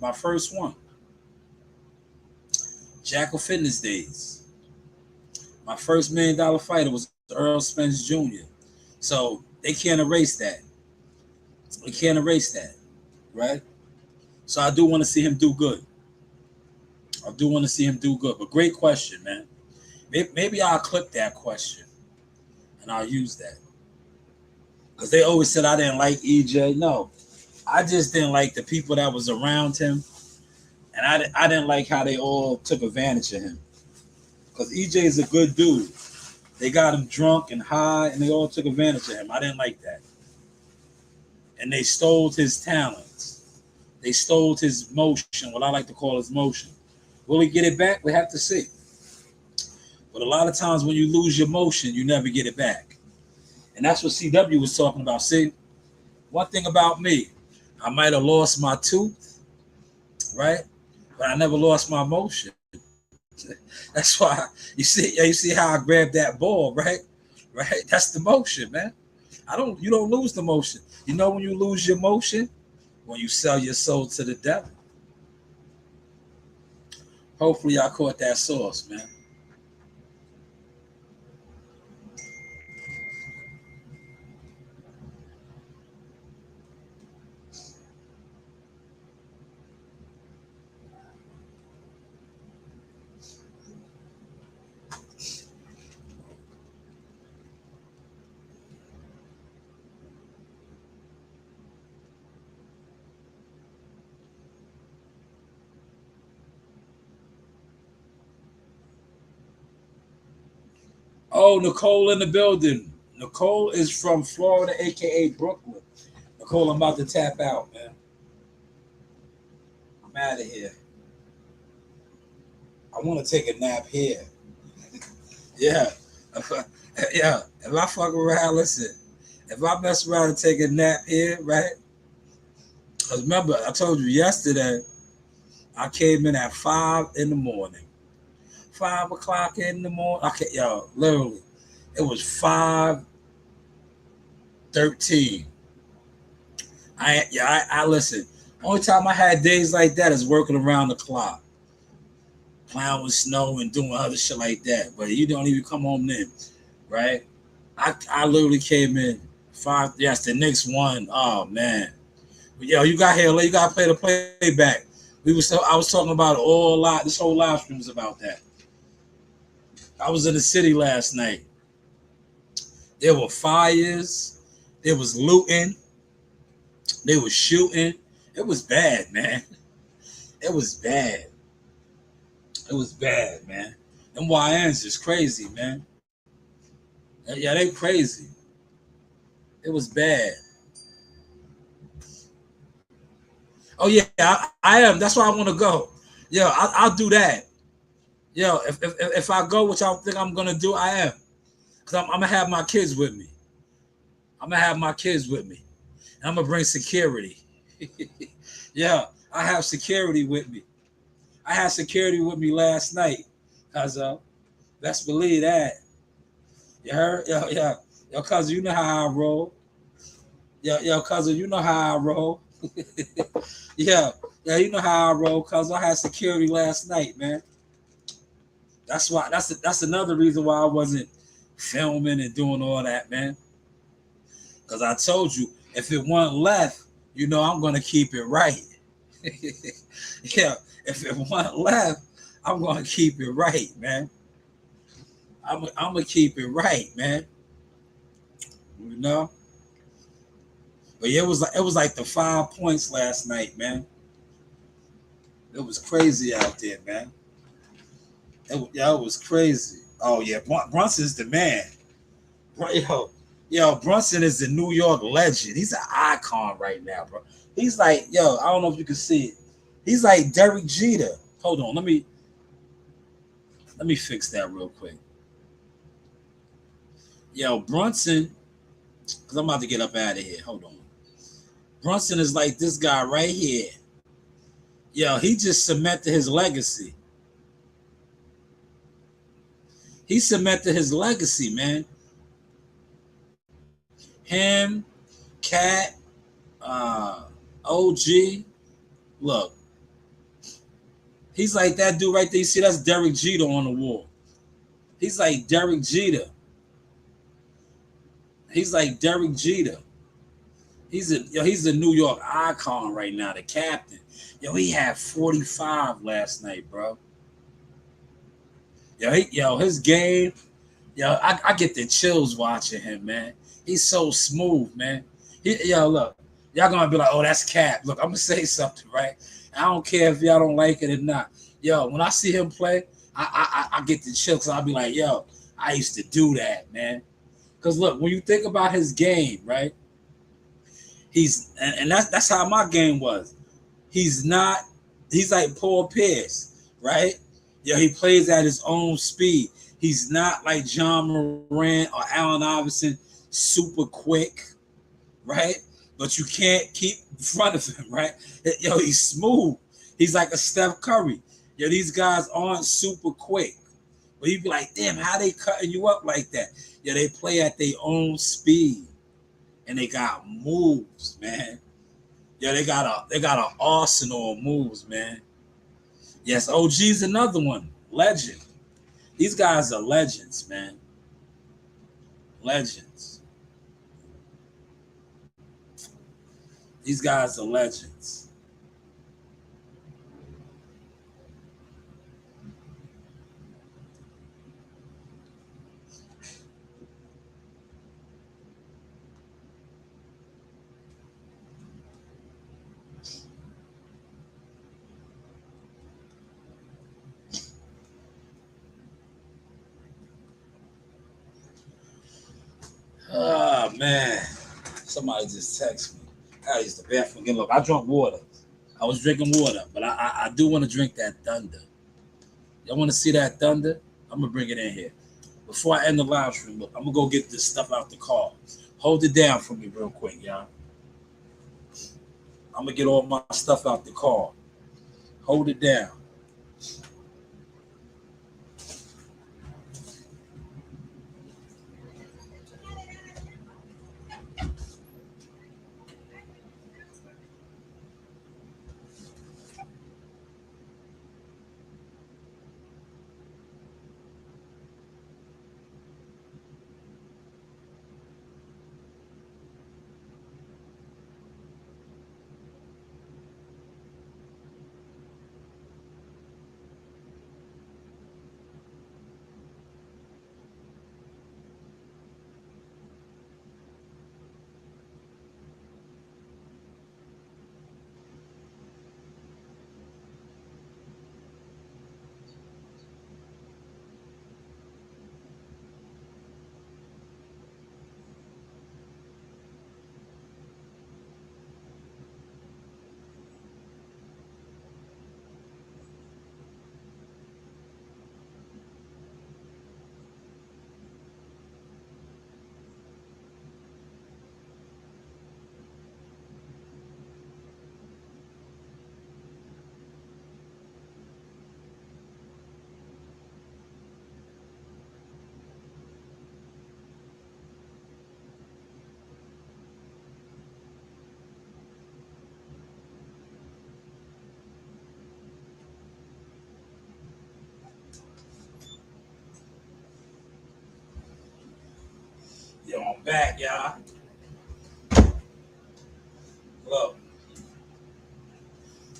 My first one. Jack of Fitness days. My first $1 million fighter was Earl Spence Jr. So they can't erase that. They can't erase that, right? So I do want to see him do good. I do want to see him do good. But great question, man. Maybe I'll clip that question and I'll use that. Because they always said I didn't like EJ. No, I just didn't like the people that was around him. And I didn't like how they all took advantage of him. Because EJ is a good dude. They got him drunk and high, and they all took advantage of him. I didn't like that. And they stole his talents. They stole his motion, what I like to call his motion. Will he get it back? We have to see. But a lot of times when you lose your motion, you never get it back. And that's what CW was talking about. See, one thing about me, I might have lost my tooth, right? But I never lost my motion. That's why you see how I grabbed that ball, right? Right? That's the motion, man. You don't lose the motion. You know when you lose your motion? When you sell your soul to the devil. Hopefully I caught that sauce, man. Oh, Nicole in the building. Nicole is from Florida, aka Brooklyn. Nicole, I'm about to tap out, man. I'm out of here. I want to take a nap here. Yeah. Yeah. If I fuck around, listen. If I mess around and take a nap here, right? Because remember, I told you yesterday, I came in at 5 in the morning. 5 o'clock in the morning. Okay, yo, literally. It was 5:13. I listen. Only time I had days like that is working around the clock. Plowing with snow and doing other shit like that. But you don't even come home then, right? I literally came in 5. Yes, the Knicks won. Oh man. But yo, you got here. You got to play the playback. I was talking about it all a lot. This whole live stream was about that. I was in the city last night. There were fires. There was looting. They were shooting. It was bad, man. It was bad. It was bad, man. Them YNs is crazy, man. Yeah, they crazy. It was bad. Oh yeah, I am. That's why I want to go. Yo, I'll do that. Yo, if I go, which I think I'm gonna do, I am. Cause I'm gonna have my kids with me. I'm gonna have my kids with me. And I'm gonna bring security. Yeah, I have security with me. I had security with me last night. Cause let's believe that. You heard? Yo, cousin, you know how I roll. Yo, cousin, you know how I roll. Yeah, Yeah, you know how I roll, cause I had security last night, man. That's why. That's another reason why I wasn't filming and doing all that, man. Cause I told you, if it went left, I'm gonna keep it right. Yeah, if it went left, I'm gonna keep it right, man. I'm gonna keep it right, man. You know. But yeah, it was like the 5 points last night, man. It was crazy out there, man. Yeah, it was crazy. Oh yeah, Brunson's the man. Yo, Brunson is the New York legend. He's an icon right now, bro. He's like, yo, I don't know if you can see it. He's like Derek Jeter. Hold on, let me fix that real quick. Yo, Brunson, because I'm about to get up out of here. Hold on. Brunson is like this guy right here. Yo, he just cemented his legacy. He cemented his legacy, man. Him, Cat, uh, OG. Look, he's like that dude right there. You see, that's Derek Jeter on the wall. He's like Derek Jeter. He's like Derek Jeter. He's a New York icon right now, the captain. Yo, he had 45 last night, bro. His game. I get the chills watching him, man. He's so smooth, man. Look, y'all gonna be like, oh, that's Cap. Look, I'm gonna say something, right? I don't care if y'all don't like it or not. Yo, when I see him play, I get the chills. I'll be like, yo, I used to do that, man. Because look, when you think about his game, right? And that's how my game was. He's not. He's like Paul Pierce, right? He plays at his own speed. He's not like John Morant or Allen Iverson, super quick, right? But you can't keep in front of him, right? He's smooth. He's like a Steph Curry. These guys aren't super quick. But you'd be like, damn, how they cutting you up like that? They play at their own speed, and they got moves, man. They got an arsenal of moves, man. Yes, OG's another one, legend. These guys are legends, man. Legends. These guys are legends. Oh man, somebody just texted me. I used the bathroom again. Look, I drank water. I was drinking water, but I do want to drink that thunder. Y'all want to see that thunder? I'm gonna bring it in here. Before I end the live stream, look, I'm gonna go get this stuff out the car. Hold it down for me real quick, y'all. I'm gonna get all my stuff out the car. Hold it down. Yo, I'm back, y'all. Look,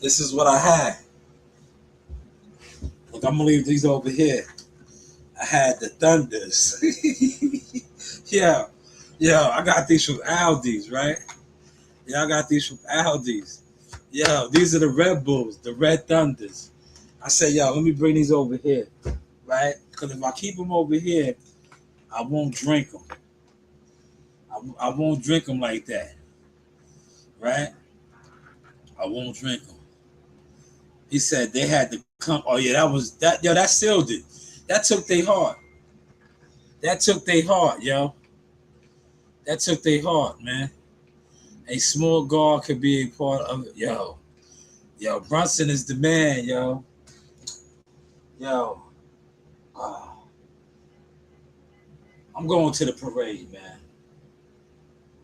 this is what I had. Look, I'm gonna leave these over here. I had the Thunders. yeah, I got these from Aldi's, right? Yeah, I got these from Aldi's. Yo, these are the Red Bulls, the Red Thunders. I said, yo, let me bring these over here, right? Because if I keep them over here, I won't drink them. I won't drink them like that, right? I won't drink them. He said they had to come. Oh yeah, that was that. Yo, that sealed it. That took their heart. That took their heart, yo. That took their heart, man. A small guard could be a part of it, yo. Yo, Brunson is the man, yo. Yo, I'm going to the parade, man.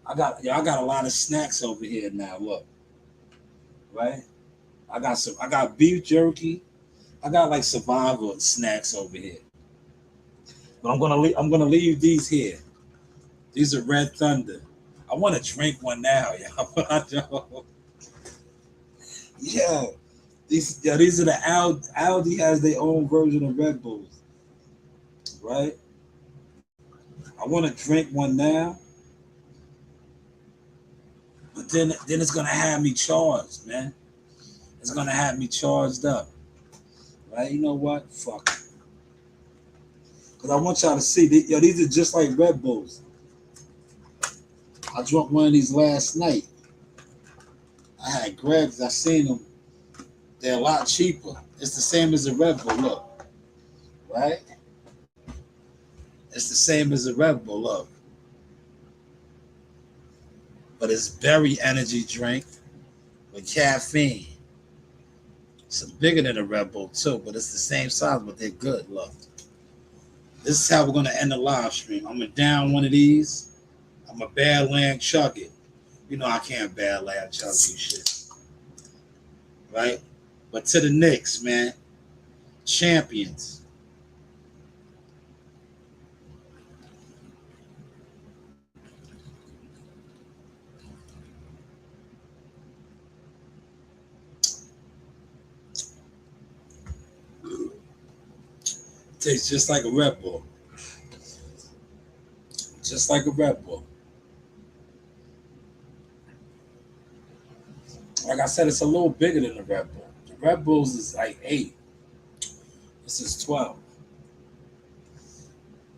I got a lot of snacks over here now. Look, right? I got beef jerky. I got like survival snacks over here. But I'm gonna leave these here. These are Red Thunder. I want to drink one now, y'all. But I don't. Yeah, these are the Aldi has their own version of Red Bulls, right? I want to drink one now, but then it's gonna have me charged, man. It's gonna have me charged up, right? You know what? Fuck it. Cause I want y'all to see, these are just like Red Bulls. I drank one of these last night. I had Greg's. I seen them. They're a lot cheaper. It's the same as a Red Bull. Look, right? It's the same as a Red Bull. Look, but it's berry energy drink with caffeine. It's bigger than a Red Bull too, but it's the same size, but they're good. Look, this is how we're gonna end the live stream. I'm gonna down one of these. I'm a Badland chug it. You know I can't Badland chug you shit, right? But to the Knicks, man, champions. Tastes just like a Red Bull. Just like a Red Bull. Like I said, it's a little bigger than the Red Bull. The Red Bulls is like 8. This is 12.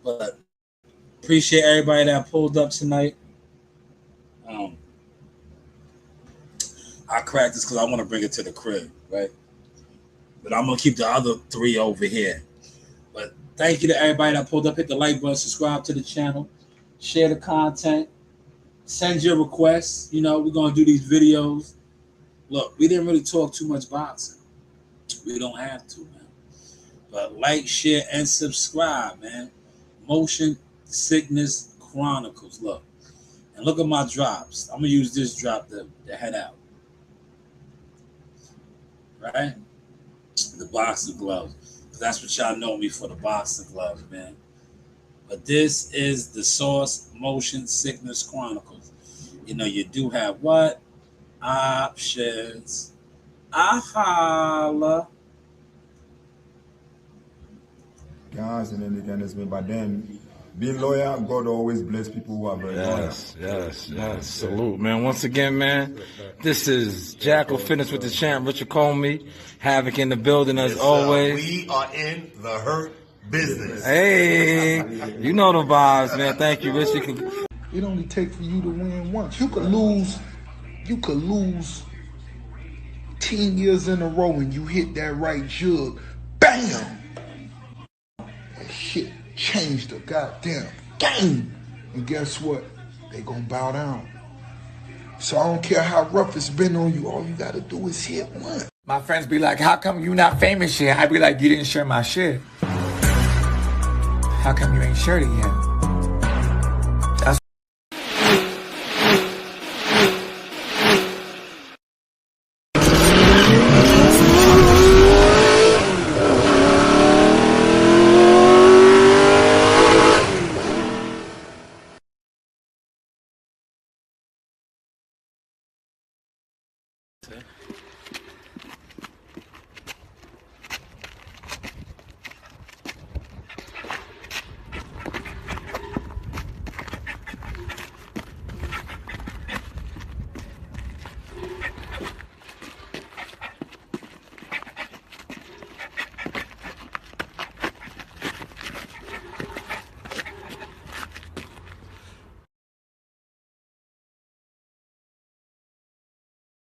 But appreciate everybody that pulled up tonight. I cracked this because I want to bring it to the crib, right? But I'm going to keep the other 3 over here. But thank you to everybody that pulled up. Hit the like button, subscribe to the channel, share the content, send your requests. You know, we're going to do these videos. Look, we didn't really talk too much boxing. We don't have to, man. But like, share, and subscribe, man. Motion Sickness Chronicles. Look. And look at my drops. I'm going to use this drop to head out. Right? The boxing gloves. That's what y'all know me for, the boxing gloves, man. But this is the Source Motion Sickness Chronicles. You know, you do have what? Options. I holla. Guys, and then again, it's been by then. Being loyal, God always bless people who are very loyal. Yes. Salute, man. Once again, man, this is Jackal Fitness with the champ, Richard Comey. Havoc in the building as always. We are in the hurt business. Hey, you know the vibes, man. Thank you, Richard. It only takes for you to win once. You could lose 10 years in a row and you hit that right jug. Bam! That shit changed the goddamn game. And guess what? They gonna bow down. So I don't care how rough it's been on you. All you gotta do is hit one. My friends be like, how come you not famous yet? I be like, you didn't share my shit. How come you ain't shared it yet?